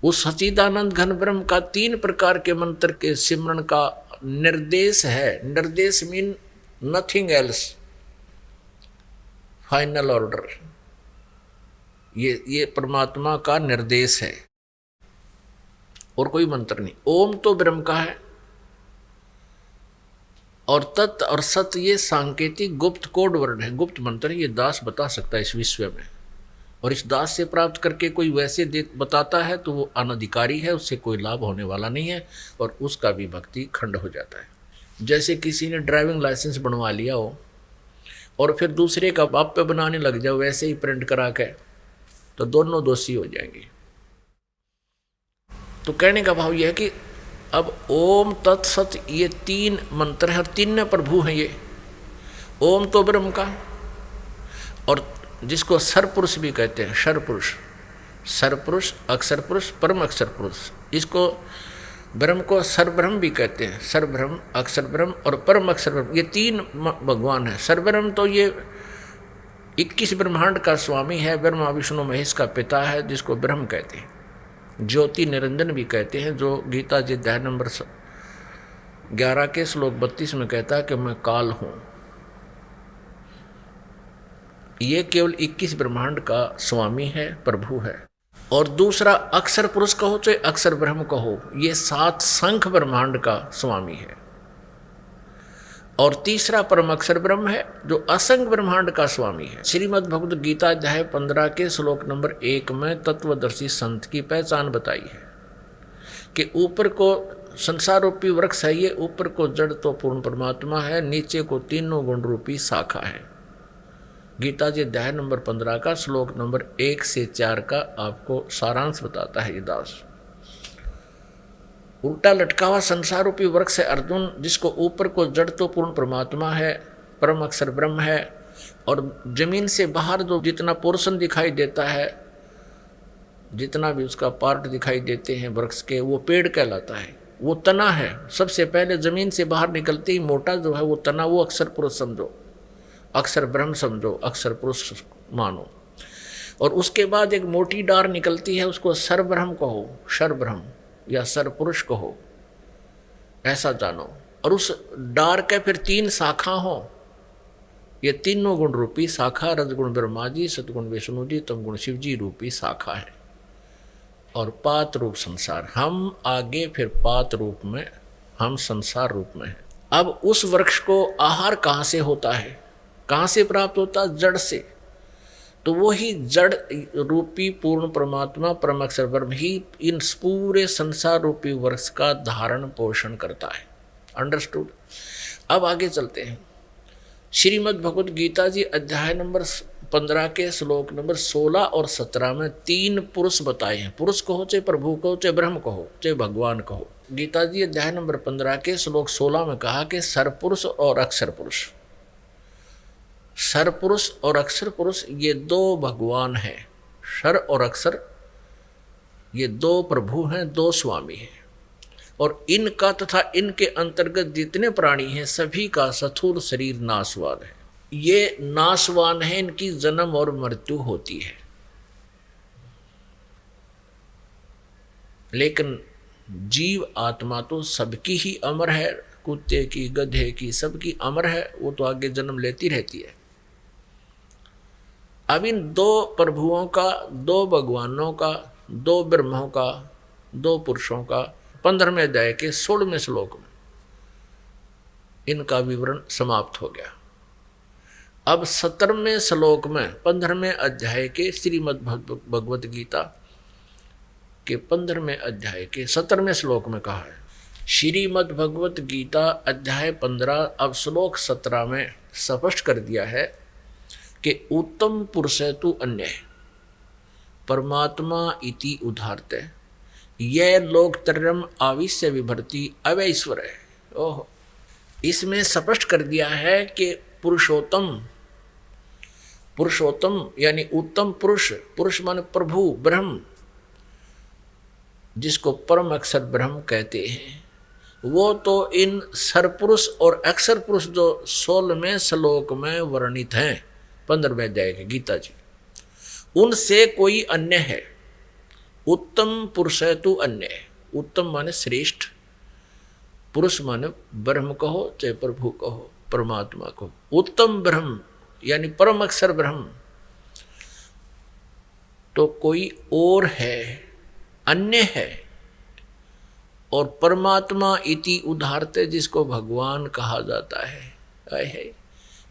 उस सच्चिदानंद घन ब्रह्म का 3 प्रकार के मंत्र के सिमरन का निर्देश है। निर्देश mean nothing else, final order. ये परमात्मा का निर्देश है और कोई मंत्र नहीं। ओम तो ब्रह्म का है और तत् और सत ये सांकेतिक गुप्त कोड वर्ण है, गुप्त मंत्र। ये दास बता सकता है इस विश्व में, और इस दास से प्राप्त करके कोई वैसे बताता है तो वो अनधिकारी है, उससे कोई लाभ होने वाला नहीं है और उसका भी भक्ति खंड हो जाता है। जैसे किसी ने ड्राइविंग लाइसेंस बनवा लिया हो और फिर दूसरे का बाप पे बनाने लग जाओ वैसे ही प्रिंट करा के, तो दोनों दोषी हो जाएंगे। तो कहने का भाव यह है कि अब ओम तत्सत ये 3 मंत्र है, 3 प्रभु हैं ये। ओम तो ब्रह्म का, और जिसको सरपुरुष भी कहते हैं, सरपुरुष, सरपुरुष, अक्षर पुरुष, परम अक्षर पुरुष। इसको ब्रह्म को सरब्रह्म भी कहते हैं, सरब्रह्म, अक्षर ब्रह्म और परम अक्षर ब्रह्म। ये 3 भगवान हैं। सरब्रह्म तो ये 21 ब्रह्मांड का स्वामी है, ब्रह्मा विष्णु महेश का पिता है, जिसको ब्रह्म कहते हैं। ज्योति निरंजन भी कहते हैं, जो गीता जी अध्याय नंबर 11 के श्लोक 32 में कहता है कि मैं काल हूं। ये केवल 21 ब्रह्मांड का स्वामी है, प्रभु है। और दूसरा अक्षर पुरुष कहो चाहे अक्षर ब्रह्म कहो, ये 7 संख्य ब्रह्मांड का स्वामी है। और तीसरा परम अक्षर ब्रह्म है, जो असंख्य ब्रह्मांड का स्वामी है। श्रीमद् भगवद गीता अध्याय 15 के श्लोक नंबर 1 में तत्वदर्शी संत की पहचान बताई है कि ऊपर को संसार रूपी वृक्ष है, ये ऊपर को जड़ तो पूर्ण परमात्मा है, नीचे को तीनों गुण रूपी शाखा है। गीता जी अध्याय नंबर 15 का श्लोक नंबर 1 से 4 का आपको सारांश बताता है ये दास। उल्टा लटका हुआ संसार रूपी वृक्ष है अर्जुन, जिसको ऊपर को जड़ तो पूर्ण परमात्मा है, परम अक्षर ब्रह्म है, और जमीन से बाहर जो जितना पोर्शन दिखाई देता है, जितना भी उसका पार्ट दिखाई देते हैं वृक्ष के, वो पेड़ कहलाता है। वो तना है। सबसे पहले जमीन से बाहर निकलते ही मोटा जो है वो तना, वो अक्षर पुरुष समझो, अक्षर ब्रह्म समझो, अक्षर पुरुष मानो। और उसके बाद एक मोटी डार निकलती है, उसको सरब्रह्म कहो, सरब्रह्म या सरपुरुष कहो, ऐसा जानो। और उस डार के फिर 3 शाखा हो, ये तीनों गुण रूपी शाखा, रजगुण ब्रह्मा जी, सतगुण विष्णु जी, तमगुण शिव जी रूपी शाखा है। और पात रूप संसार, हम आगे फिर पात रूप में, हम संसार रूप में हैं। अब उस वृक्ष को आहार कहाँ से होता है, कहाँ से प्राप्त होता है? जड़ से। तो वही जड़ रूपी पूर्ण परमात्मा परम अक्षर ब्रह्म ही इन पूरे संसार रूपी वृक्ष का धारण पोषण करता है। अंडरस्टूड। अब आगे चलते हैं। श्रीमद् भगवद गीता जी अध्याय नंबर 15 के श्लोक नंबर 16 और 17 में 3 पुरुष बताए हैं। पुरुष कहो चाहे प्रभु कहो चाहे ब्रह्म कहो चाहे भगवान कहो। गीता जी अध्याय नंबर 15 के श्लोक 16 में कहा कि सरपुरुष और अक्षर पुरुष। सरपुरुष और अक्षर पुरुष ये 2 भगवान हैं। सर और अक्षर ये 2 प्रभु हैं, 2 स्वामी हैं। और इनका तथा इनके अंतर्गत जितने प्राणी हैं सभी का स्थूल शरीर नाशवान है। ये नाशवान है, इनकी जन्म और मृत्यु होती है। लेकिन जीव आत्मा तो सबकी ही अमर है, कुत्ते की, गधे की, सबकी अमर है, वो तो आगे जन्म लेती रहती है। अब इन 2 प्रभुओं का, 2 भगवानों का, 2 ब्रह्मों का, 2 पुरुषों का 15वें अध्याय के 16वें श्लोक में इनका विवरण समाप्त हो गया। अब 17वें श्लोक में 15वें अध्याय के श्रीमद् भगवद गीता के 15वें अध्याय के 17वें श्लोक में कहा है। श्रीमद् भगवद गीता अध्याय 15 अब श्लोक 17 में स्पष्ट कर दिया है कि उत्तम पुरुष तु अन्य परमात्मा इति उदाहरते यह लोक तरम आविश्य विभर्ति अवैश्वर है। ओह, इसमें स्पष्ट कर दिया है कि पुरुषोत्तम, पुरुषोत्तम यानी उत्तम पुरुष, पुरुष माने प्रभु ब्रह्म, जिसको परम अक्षर ब्रह्म कहते हैं, वो तो इन सरपुरुष और अक्षर पुरुष जो 16वें श्लोक में वर्णित हैं 15वें अध्याय के गीता जी, उनसे कोई अन्य है। उत्तम पुरुष है तो अन्य है। उत्तम माने श्रेष्ठ, पुरुष माने ब्रह्म कहो चाहे प्रभु कहो, परमात्मा कहो। उत्तम ब्रह्म यानी परम अक्षर ब्रह्म तो कोई और है, अन्य है। और परमात्मा इति उदाहरते, जिसको भगवान कहा जाता है,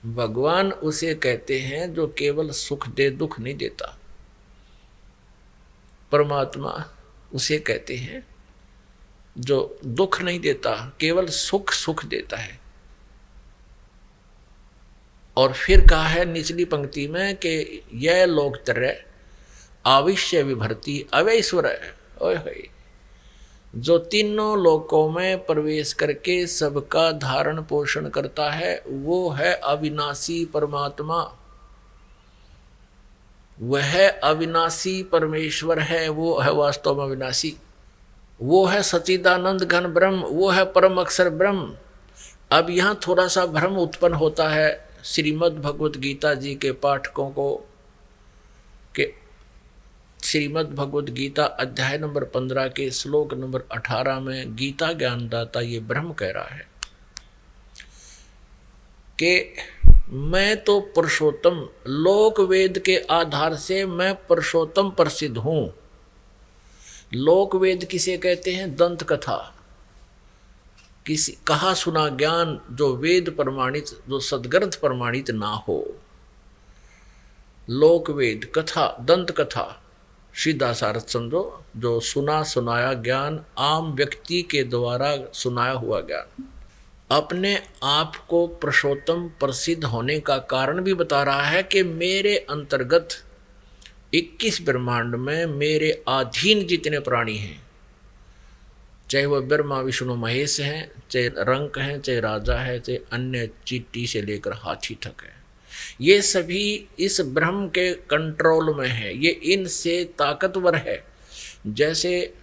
भगवान उसे कहते हैं जो केवल सुख दे, दुख नहीं देता। परमात्मा उसे कहते हैं जो दुख नहीं देता, केवल सुख सुख देता है। और फिर कहा है निचली पंक्ति में कि यह लोकत्रय आविश्य विभर्ति अवैश्वर है, जो तीनों लोकों में प्रवेश करके सबका धारण पोषण करता है, वो है अविनाशी परमात्मा, वह अविनाशी परमेश्वर है, वो है वास्तव में अविनाशी, वो है सच्चिदानंद घन ब्रह्म, वो है परम अक्षर ब्रह्म। अब यहाँ थोड़ा सा भ्रम उत्पन्न होता है श्रीमद् भगवत गीता जी के पाठकों को कि श्रीमद् भगवत गीता अध्याय नंबर 15 के श्लोक नंबर 18 में गीता ज्ञानदाता ये ब्रह्म कह रहा है कि मैं तो पुरुषोत्तम, लोक वेद के आधार से मैं पुरुषोत्तम प्रसिद्ध हूं। लोक वेद किसे कहते हैं? दंत कथा, किसी कहा सुना ज्ञान जो वेद प्रमाणित, जो सदग्रंथ प्रमाणित ना हो। लोक वेद कथा, दंत कथा सीधा सारथ समझो, जो सुना सुनाया ज्ञान, आम व्यक्ति के द्वारा सुनाया हुआ ज्ञान। अपने आप को पुरुषोत्तम प्रसिद्ध होने का कारण भी बता रहा है कि मेरे अंतर्गत 21 ब्रह्मांड में मेरे अधीन जितने प्राणी हैं, चाहे वह ब्रह्मा विष्णु महेश हैं, चाहे रंक हैं, चाहे राजा है, चाहे अन्य चींटी से लेकर हाथी तक है, ये सभी इस ब्रह्म के कंट्रोल में है। ये इनसे ताकतवर है। जैसे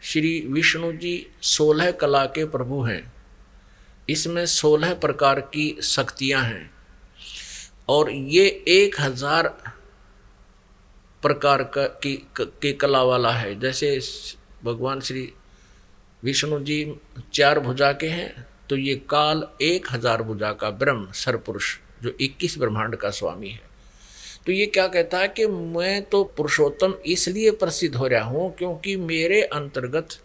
श्री विष्णु जी 16 कला के प्रभु हैं, इसमें 16 प्रकार की शक्तियां हैं और ये 1000 प्रकार की कला वाला है। जैसे भगवान श्री विष्णु जी 4 भुजा के हैं, तो ये काल 1000 भुजा का ब्रह्म सरपुरुष जो 21 ब्रह्मांड का स्वामी है। तो ये क्या कहता है कि मैं तो पुरुषोत्तम इसलिए प्रसिद्ध हो रहा हूँ क्योंकि मेरे अंतर्गत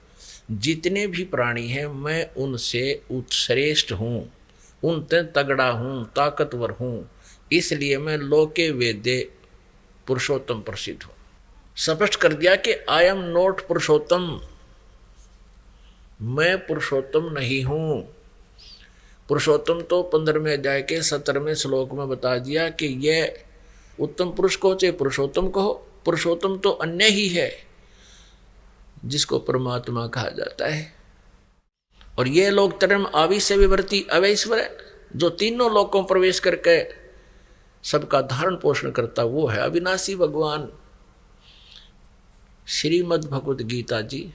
जितने भी प्राणी हैं मैं उनसे उत्श्रेष्ठ हूँ, उनसे तगड़ा हूँ, ताकतवर हूँ, इसलिए मैं लोके वेदे पुरुषोत्तम प्रसिद्ध हूँ। स्पष्ट कर दिया कि आई एम नॉट पुरुषोत्तम, मैं पुरुषोत्तम नहीं हूँ। पुरुषोत्तम तो 15वें अध्याय के 17वें श्लोक में बता दिया कि यह उत्तम पुरुष को चाहे पुरुषोत्तम कहो, पुरुषोत्तम तो अन्य ही है जिसको परमात्मा कहा जाता है। और ये लोग तरम आविश्य विभर्ति अवैश्वर है, जो तीनों लोकों प्रवेश करके सबका धारण पोषण करता, वो है अविनाशी भगवान। श्रीमद् भगवत गीता जी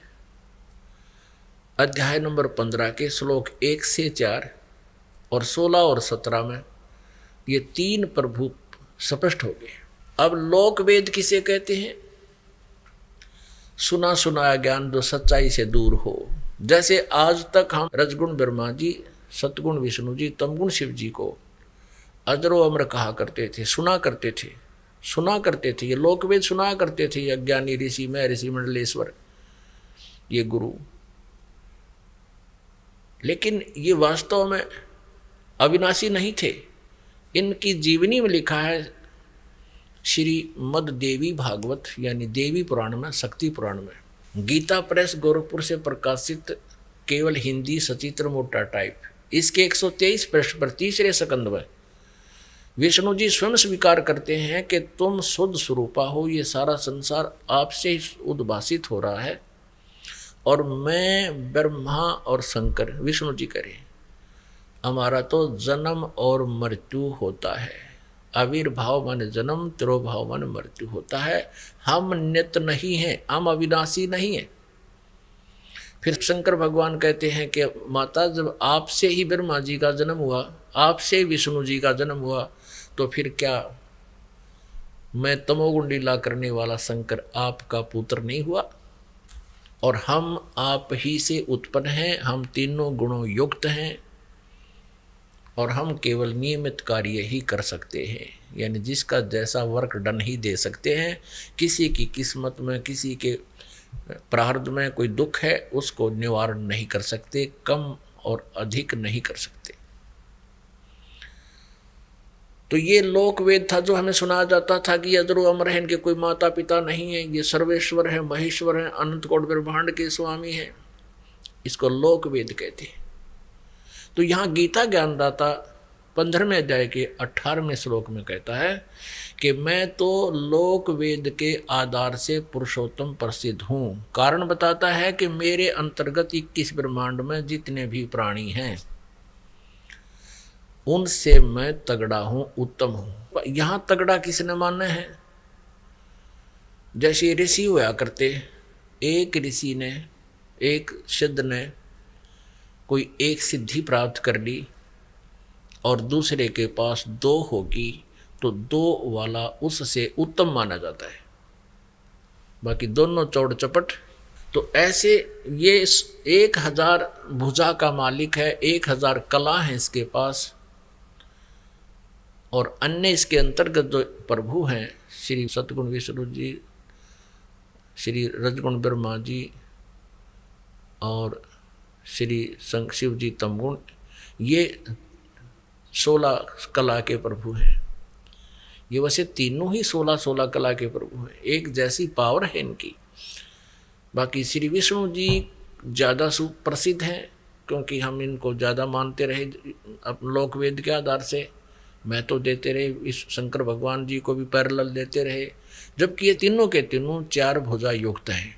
अध्याय नंबर 15 के श्लोक 1 से 4 और 16 और 17 में ये 3 प्रभु स्पष्ट हो गए। अब लोक वेद किसे कहते हैं? सुना सुनाया ज्ञान जो सच्चाई से दूर हो। जैसे आज तक हम रजगुण ब्रह्मा जी, सतगुण विष्णु जी, तमगुण शिव जी को अजरो अमर कहा करते थे, सुना करते थे। ये लोक वेद सुना करते थे। ये अज्ञानी ऋषि में ऋषि मंडलेश्वर ये गुरु, लेकिन ये वास्तव में अविनाशी नहीं थे। इनकी जीवनी में लिखा है श्री मद देवी भागवत यानी देवी पुराण में, शक्ति पुराण में, गीता प्रेस गोरखपुर से प्रकाशित केवल हिंदी सचित्र मोटा टाइप, इसके 123 पृष्ठ पर 3रे स्कंद में विष्णु जी स्वयं स्वीकार करते हैं कि तुम शुद्ध स्वरूपा हो, ये सारा संसार आपसे ही उद्भासित हो रहा है और मैं ब्रह्मा और शंकर, विष्णु जी करें, हमारा तो जन्म और मृत्यु होता है। आविर्भाव माने जन्म, तिरोभाव माने मृत्यु होता है। हम नित्य नहीं हैं, हम अविनाशी नहीं हैं। फिर शंकर भगवान कहते हैं कि माता, जब आपसे ही ब्रह्मा जी का जन्म हुआ, आपसे विष्णु जी का जन्म हुआ, तो फिर क्या मैं तमोगुण लीला करने वाला शंकर आपका पुत्र नहीं हुआ? और हम आप ही से उत्पन्न हैं, हम तीनों गुणों युक्त हैं और हम केवल नियमित कार्य ही कर सकते हैं, यानी जिसका जैसा वर्क डन ही दे सकते हैं। किसी की किस्मत में, किसी के प्रारब्ध में कोई दुख है, उसको निवारण नहीं कर सकते, कम और अधिक नहीं कर सकते। तो ये लोक वेद था जो हमें सुनाया जाता था कि अजरो अमर है, इनके कोई माता पिता नहीं है, ये सर्वेश्वर है, महेश्वर है, अनंत कोटि ब्रह्मांड के स्वामी हैं। इसको लोक वेद कहते हैं। तो यहाँ गीता ज्ञानदाता 15वें अध्याय के 18वें श्लोक में कहता है कि मैं तो लोक वेद के आधार से पुरुषोत्तम प्रसिद्ध हूँ। कारण बताता है कि मेरे अंतर्गत 21 ब्रह्मांड में जितने भी प्राणी हैं उनसे मैं तगड़ा हूँ, उत्तम हूँ। यहाँ तगड़ा किसने माना है? जैसे ऋषि हुआ करते, एक ऋषि ने, एक सिद्ध ने कोई एक सिद्धि प्राप्त कर ली और दूसरे के पास 2 होगी तो 2 वाला उससे उत्तम माना जाता है, बाकी दोनों चौड़ चपट। तो ऐसे ये 1000 भुजा का मालिक है, 1000 कला है इसके पास, और अन्य इसके अंतर्गत जो प्रभु हैं, श्री सतगुण विष्णु जी, श्री रजगुण ब्रह्मा जी और श्री शिव जी तमगुण, ये 16 कला के प्रभु हैं। ये वैसे तीनों ही 16 कला के प्रभु हैं, एक जैसी पावर है इनकी। बाकी श्री विष्णु जी ज़्यादा सुप्रसिद्ध हैं क्योंकि हम इनको ज़्यादा मानते रहे अब लोक वेद के आधार से। मैं तो देते रहे, इस शंकर भगवान जी को भी पैरेलल देते रहे, जबकि ये तीनों के तीनों 4 भुजा युक्त हैं,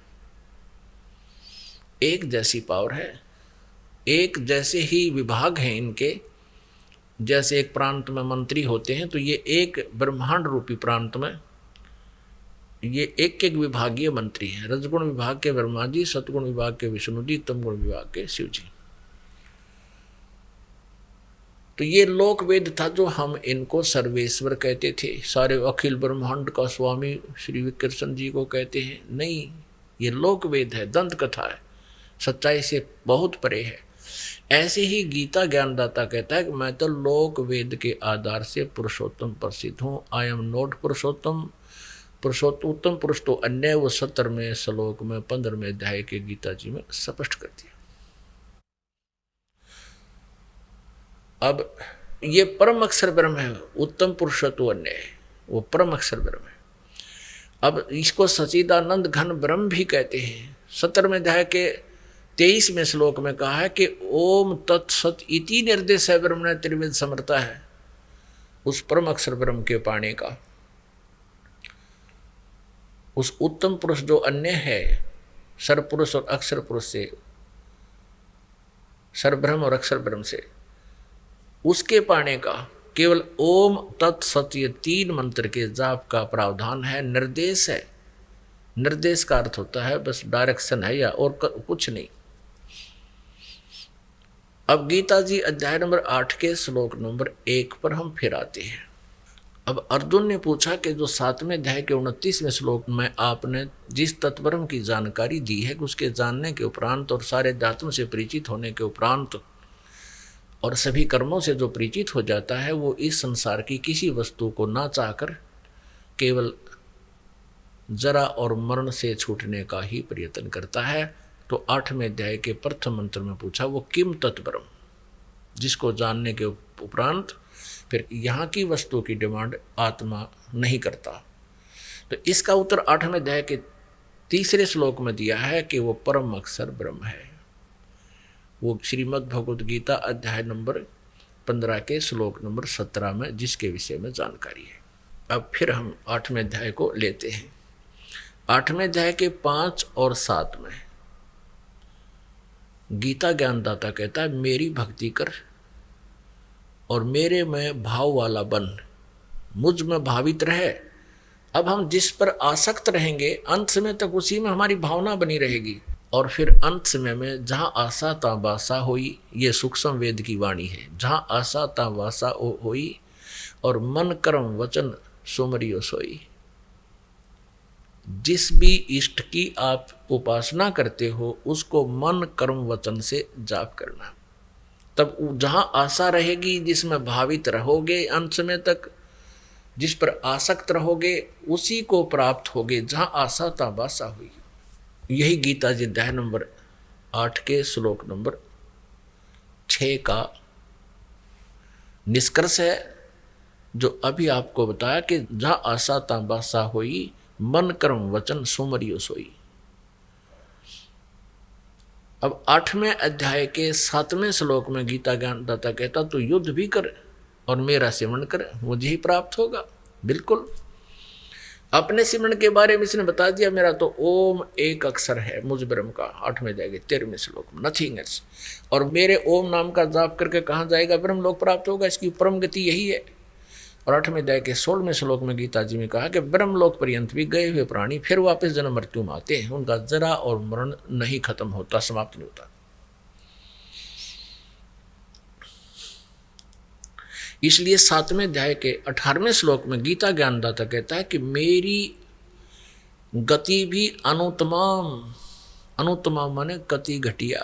एक जैसी पावर है, एक जैसे ही विभाग हैं इनके। जैसे एक प्रांत में मंत्री होते हैं तो ये एक ब्रह्मांड रूपी प्रांत में ये एक एक विभागीय मंत्री हैं। रजगुण विभाग के ब्रह्मा जी, सतगुण विभाग के विष्णु जी, तमगुण विभाग के शिव जी। तो ये लोक वेद था जो हम इनको सर्वेश्वर कहते थे, सारे अखिल ब्रह्मांड का स्वामी श्री विकृष्ण जी को कहते हैं। नहीं, ये लोक वेद है, दंत कथा है, सच्चाई से बहुत परे है। ऐसे ही गीता ज्ञानदाता कहता है कि मैं तो लोक वेद के आधार से पुरुषोत्तम प्रसिद्ध हूँ। आई एम नॉट पुरुषोत्तम, पुरुषोत्तम पुरुष तो अन्य, वो 17वें श्लोक में 15वें अध्याय के गीता जी में स्पष्ट कर दिया। अब ये परम अक्षर ब्रह्म है, उत्तम पुरुषत्व अन्य है, वो परम अक्षर ब्रह्म है। अब इसको सच्चिदानंद घन ब्रह्म भी कहते हैं। 17वें अध्याय के 23वें श्लोक में कहा है कि ओम तत्सत इति निर्देश है ब्रह्म ने त्रिवेद समर्था है, उस परम अक्षर ब्रह्म के पाने का। उस उत्तम पुरुष जो अन्य है, सर्वपुरुष और अक्षर पुरुष से, सर्वब्रह्म और अक्षर ब्रह्म से, उसके पाने का केवल ओम तत्सत ये 3 मंत्र के जाप का प्रावधान है, निर्देश है। निर्देश का अर्थ होता है बस डायरेक्शन है या और कुछ नहीं। अब गीता जी अध्याय नंबर 8 के श्लोक नंबर 1 पर हम फिर आते हैं। अब अर्जुन ने पूछा कि जो 7वें अध्याय के 29वें श्लोक में आपने जिस तत्वरम की जानकारी दी है, उसके जानने के उपरांत और सारे धातुओं से परिचित होने के उपरांत और सभी कर्मों से जो परिचित हो जाता है, वो इस संसार की किसी वस्तु को ना चाहकर केवल जरा और मरण से छूटने का ही प्रयत्न करता है। तो 8वें अध्याय के प्रथम मंत्र में पूछा वो किम तत्परम, जिसको जानने के उपरांत फिर यहाँ की वस्तु की डिमांड आत्मा नहीं करता। तो इसका उत्तर 8वें अध्याय के 3 श्लोक में दिया है कि वो परम अक्षर ब्रह्म है। वो श्रीमद् भगवद गीता अध्याय नंबर 15 के श्लोक नंबर 17 में जिसके विषय में जानकारी है। अब फिर हम 8वें अध्याय को लेते हैं। 8वें अध्याय के 5 और 7 में गीता ज्ञानदाता कहता है मेरी भक्ति कर, और मेरे में भाव वाला बन, मुझ में भावित रहे। अब हम जिस पर आसक्त रहेंगे अंत समय तक उसी में हमारी भावना बनी रहेगी। और फिर अंत समय में जहाँ आशा ता बासा होई, ये सूक्ष्म वेद की वाणी है, जहाँ आशा ता बासा होई और मन कर्म वचन सुमरियो सोई। जिस भी इष्ट की आप उपासना करते हो उसको मन कर्म वचन से जाप करना, तब जहाँ आशा रहेगी, जिसमें भावित रहोगे अंत समय तक, जिस पर आसक्त रहोगे उसी को प्राप्त होगे, जहाँ आशा ता बासा हुई। यही गीता जी अध्याय नंबर 8 के श्लोक नंबर 6 का निष्कर्ष है, जो अभी आपको बताया कि जहाँ आशा ता बासा हुई, मन कर्म वचन सुमरियो सोई। अब 8वें अध्याय के 7वें श्लोक में गीता ज्ञानदाता कहता तू युद्ध भी कर और मेरा सिमरण कर, मुझे ही प्राप्त होगा। बिल्कुल अपने सिमरण के बारे में इसने बता दिया, मेरा तो ओम एक अक्षर है मुझ ब्रह्म का, 8वें अध्याय के 13वें श्लोक में, नथिंग एल्स। और मेरे ओम नाम का जाप करके कहाँ जाएगा, ब्रह्म लोक प्राप्त होगा, इसकी परम गति यही है। और 8वें अध्याय के 16वें श्लोक में गीता जी में कहा कि ब्रह्मलोक पर्यंत भी गए हुए प्राणी फिर वापस जन्म मृत्यु में आते हैं, उनका जरा और मरण नहीं खत्म होता, समाप्त नहीं होता। इसलिए 7वें अध्याय के 18वें श्लोक में गीता ज्ञानदाता कहता है कि मेरी गति भी अनुत्तम, अनुत्तम माने गति घटिया,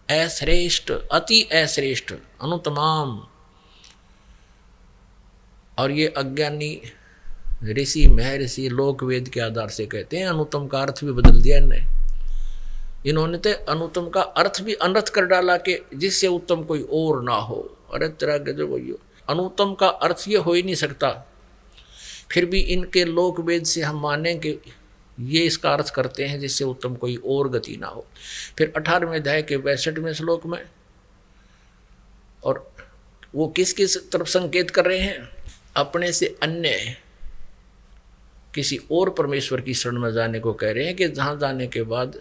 अश्रेष्ठ, अति अश्रेष्ठ, अनुत्तम। और ये अज्ञानी ऋषि महर्षि लोक वेद के आधार से कहते हैं, अनुत्तम का अर्थ भी बदल दिया इन्होंने तो अनुत्तम का अर्थ भी अनर्थ कर डाला कि जिससे उत्तम कोई और ना हो। अरे तेरा गजब हो, अनुत्तम का अर्थ ये हो ही नहीं सकता। फिर भी इनके लोक वेद से हम माने कि ये इसका अर्थ करते हैं जिससे उत्तम कोई और गति ना हो। फिर 18वें अध्याय के 62वें श्लोक में, और वो किस किस तरफ संकेत कर रहे हैं, अपने से अन्य किसी और परमेश्वर की शरण में जाने को कह रहे हैं कि जहाँ जाने के बाद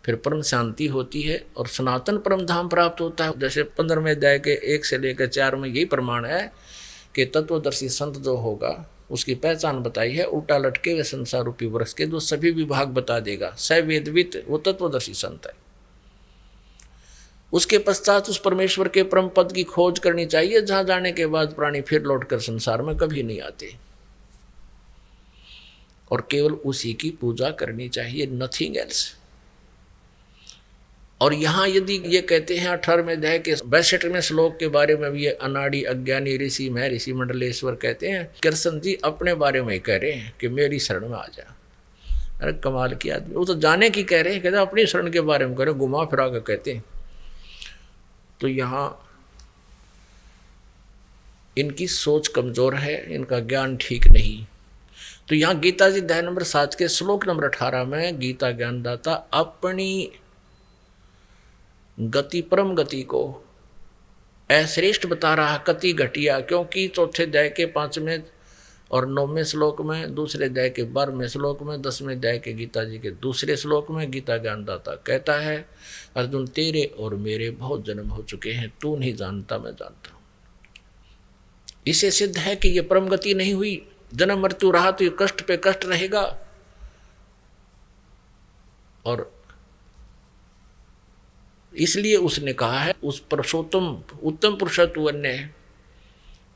फिर परम शांति होती है और सनातन परम धाम प्राप्त होता है। जैसे 15वें अध्याय के 1 से लेकर 4 में यही प्रमाण है कि तत्वदर्शी संत जो होगा उसकी पहचान बताई है, उल्टा लटके हुए संसार रूपी वृक्ष के जो सभी विभाग बता देगा, स वेदवित, वो तत्वदर्शी संत है। उसके पश्चात उस परमेश्वर के परम पद की खोज करनी चाहिए, जहां जाने के बाद प्राणी फिर लौटकर संसार में कभी नहीं आते, और केवल उसी की पूजा करनी चाहिए, नथिंग एल्स। और यहाँ यदि ये कहते हैं 18वें अध्याय के 62वें श्लोक के बारे में भी, ये अनाड़ी अज्ञानी ऋषि महर्षि मंडलेश्वर कहते हैं, कृष्ण जी अपने बारे में ही कह रहे हैं कि मेरी शरण में आ जा। अरे कमाल की आदमी, वो तो जाने की कह रहे हैं, कहते अपनी शरण के बारे में कह रहे, घुमा फिरा कर कहते हैं। तो यहाँ इनकी सोच कमजोर है, इनका ज्ञान ठीक नहीं। तो यहाँ गीता जी अध्याय नंबर 7 के श्लोक नंबर 18 में गीता ज्ञानदाता अपनी गति, परम गति को अश्रेष्ठ बता रहा, कति घटिया, क्योंकि चौथे अध्याय के 5वें और 9वें श्लोक में, दूसरे अध्याय के 12वें श्लोक में, 10वें अध्याय के गीता जी के दूसरे श्लोक में गीता ज्ञानदाता कहता है, अर्जुन तेरे और मेरे बहुत जन्म हो चुके हैं, तू नहीं जानता मैं जानता हूं। इसे सिद्ध है कि ये परम गति नहीं हुई, जन्म मृत्यु रहा तो ये कष्ट पे कष्ट रहेगा। और इसलिए उसने कहा है उस पुरुषोत्तम उत्तम पुरुषत्व अन्य है,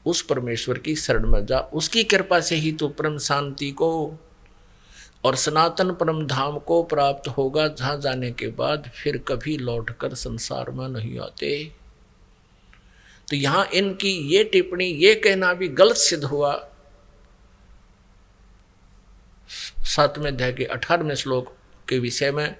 उस परमेश्वर की शरण में जा, उसकी कृपा से ही तो परम शांति को और सनातन परम धाम को प्राप्त होगा, जहां जाने के बाद फिर कभी लौटकर संसार में नहीं आते। तो यहां इनकी ये टिप्पणी, ये कहना भी गलत सिद्ध हुआ। 7वें अध्याय के 18वें श्लोक के विषय में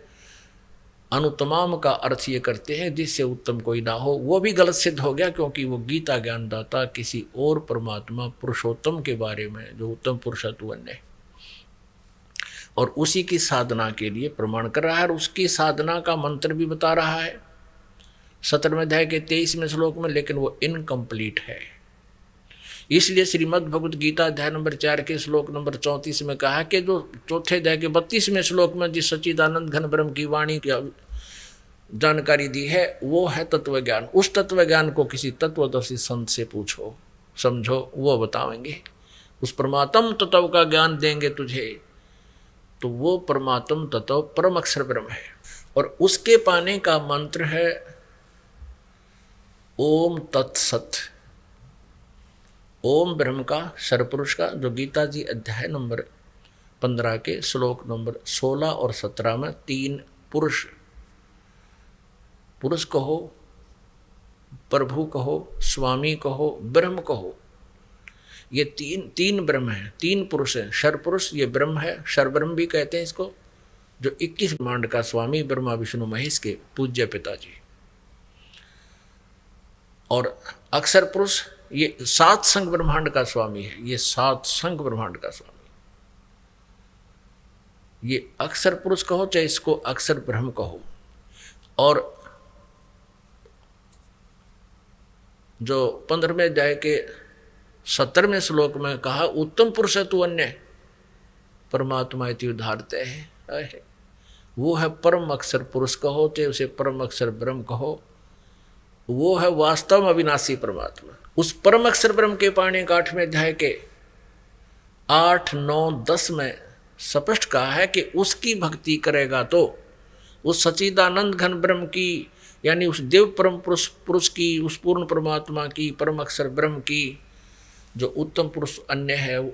अनुत्तम का अर्थ ये करते हैं जिससे उत्तम कोई ना हो, वो भी गलत सिद्ध हो गया, क्योंकि वो गीता ज्ञानदाता किसी और परमात्मा पुरुषोत्तम के बारे में, जो उत्तम पुरुषत्व है, और उसी की साधना के लिए प्रमाण कर रहा है, और उसकी साधना का मंत्र भी बता रहा है 17वें अध्याय के 23वें श्लोक में, लेकिन वो इनकम्प्लीट है। इसलिए श्रीमद् भगवद गीता अध्याय नंबर 4 के श्लोक नंबर 34 में कहा कि जो चौथे अध्याय के 32वें श्लोक में जिस सच्चिदानंद घन ब्रह्म की वाणी जानकारी दी है वो है तत्व ज्ञान। उस तत्व ज्ञान को किसी तत्वदर्शी संत से पूछो, समझो, वो बतावेंगे। उस परमात्म तत्व का ज्ञान देंगे तुझे, तो वो परमात्म तत्व परम अक्षर ब्रह्म है। और उसके पाने का मंत्र है ओम तत्सत। ओम ब्रह्म का, सरपुरुष का, जो गीता जी अध्याय नंबर 15 के श्लोक नंबर 16 और 17 में 3 पुरुष, पुरुष कहो, प्रभु कहो, स्वामी कहो, ब्रह्म कहो, ये तीन ब्रह्म है, 3 पुरुष है। सरपुरुष ये ब्रह्म है, सरब्रह्म भी कहते हैं इसको, जो 21 ब्रह्मांड का स्वामी, ब्रह्मा विष्णु महेश के पूज्य पिताजी। और अक्षर पुरुष ये 7 संग ब्रह्मांड का स्वामी है, ये 7 संग ब्रह्मांड का स्वामी। ये अक्षर पुरुष कहो चाहे इसको अक्षर ब्रह्म कहो। और जो 15वें अध्याय के 17वें श्लोक में कहा उत्तम पुरुष है तू अन्य परमात्मा इति उद्धारते है, वो है परम अक्षर पुरुष कहो चाहे उसे परम अक्षर ब्रह्म कहो, वो है वास्तव में अविनाशी परमात्मा। उस परम अक्षर ब्रह्म के पाने का 8वें अध्याय के 8, 9, 10 में स्पष्ट कहा है कि उसकी भक्ति करेगा तो उस सच्चिदानंद घन ब्रह्म की, यानी उस देव परम पुरुष की, उस पूर्ण परमात्मा की, परम अक्षर ब्रह्म की, जो उत्तम पुरुष अन्य है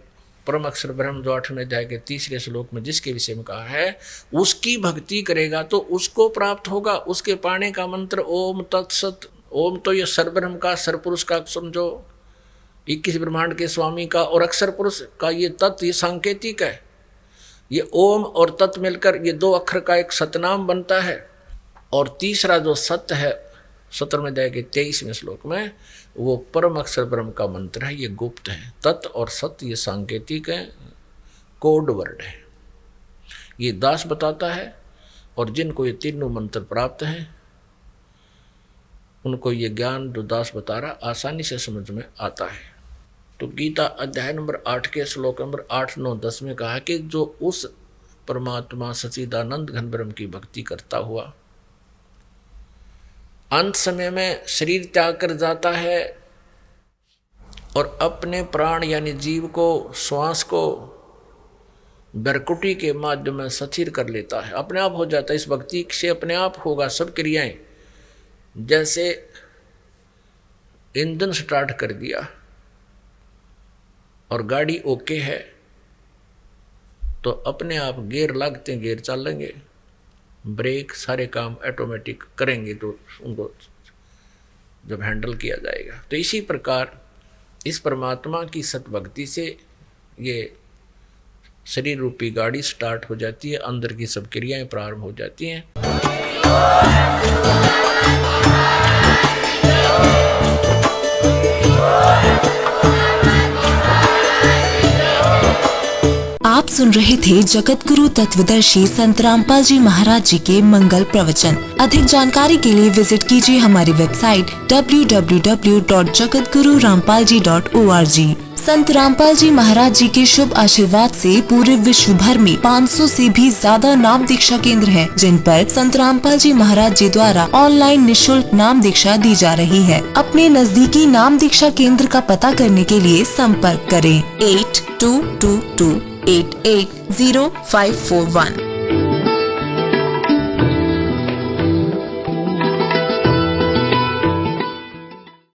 परम अक्षर ब्रह्म, जो 8वें अध्याय के 3रे श्लोक में जिसके विषय में कहा है, उसकी भक्ति करेगा तो उसको प्राप्त होगा। उसके पाने का मंत्र ओम तत्सत। ओम तो ये सरब्रह्म का, सरपुरुष का समझो, 21 ब्रह्मांड के स्वामी का, और अक्षर पुरुष का ये तत्, ये सांकेतिक है। ये ओम और तत् मिलकर ये 2 अक्षर का एक सतनाम बनता है। और तीसरा जो सत्य है 17वें अध्याय के 23वें श्लोक में, वो परम अक्षर ब्रह्म का मंत्र है, ये गुप्त है। तत् और सत्य ये सांकेतिक है, कोड वर्ड है, ये दास बताता है। और जिनको ये तीनों मंत्र प्राप्त हैं उनको ये ज्ञान जो दास बता रहा आसानी से समझ में आता है। तो गीता अध्याय नंबर 8 के श्लोक नंबर 8, 9, 10 में कहा कि जो उस परमात्मा सच्चिदानंद घन ब्रह्म की भक्ति करता हुआ अंत समय में शरीर त्याग कर जाता है और अपने प्राण यानी जीव को, श्वास को बरकुटी के माध्यम में स्थिर कर लेता है, अपने आप हो जाता है। इस भक्ति से अपने आप होगा सब क्रियाएं। जैसे इंजन स्टार्ट कर दिया और गाड़ी ओके है तो अपने आप गियर लगते हैं, गियर चलेंगे, ब्रेक, सारे काम ऑटोमेटिक करेंगे तो उनको जब हैंडल किया जाएगा। तो इसी प्रकार इस परमात्मा की सतभक्ति से ये शरीर रूपी गाड़ी स्टार्ट हो जाती है, अंदर की सब क्रियाएं प्रारंभ हो जाती हैं। आप सुन रहे थे जगत गुरु तत्वदर्शी संत रामपाल जी महाराज जी के मंगल प्रवचन। अधिक जानकारी के लिए विजिट कीजिए हमारी वेबसाइट www.jagatgururampalji.org। संत रामपाल जी महाराज जी के शुभ आशीर्वाद से पूरे विश्व भर में 500 से भी ज्यादा नाम दीक्षा केंद्र हैं, जिन पर संत रामपाल जी महाराज जी द्वारा ऑनलाइन निशुल्क नाम दीक्षा दी जा रही है। अपने नजदीकी नाम दीक्षा केंद्र का पता करने के लिए संपर्क करें 8222880541।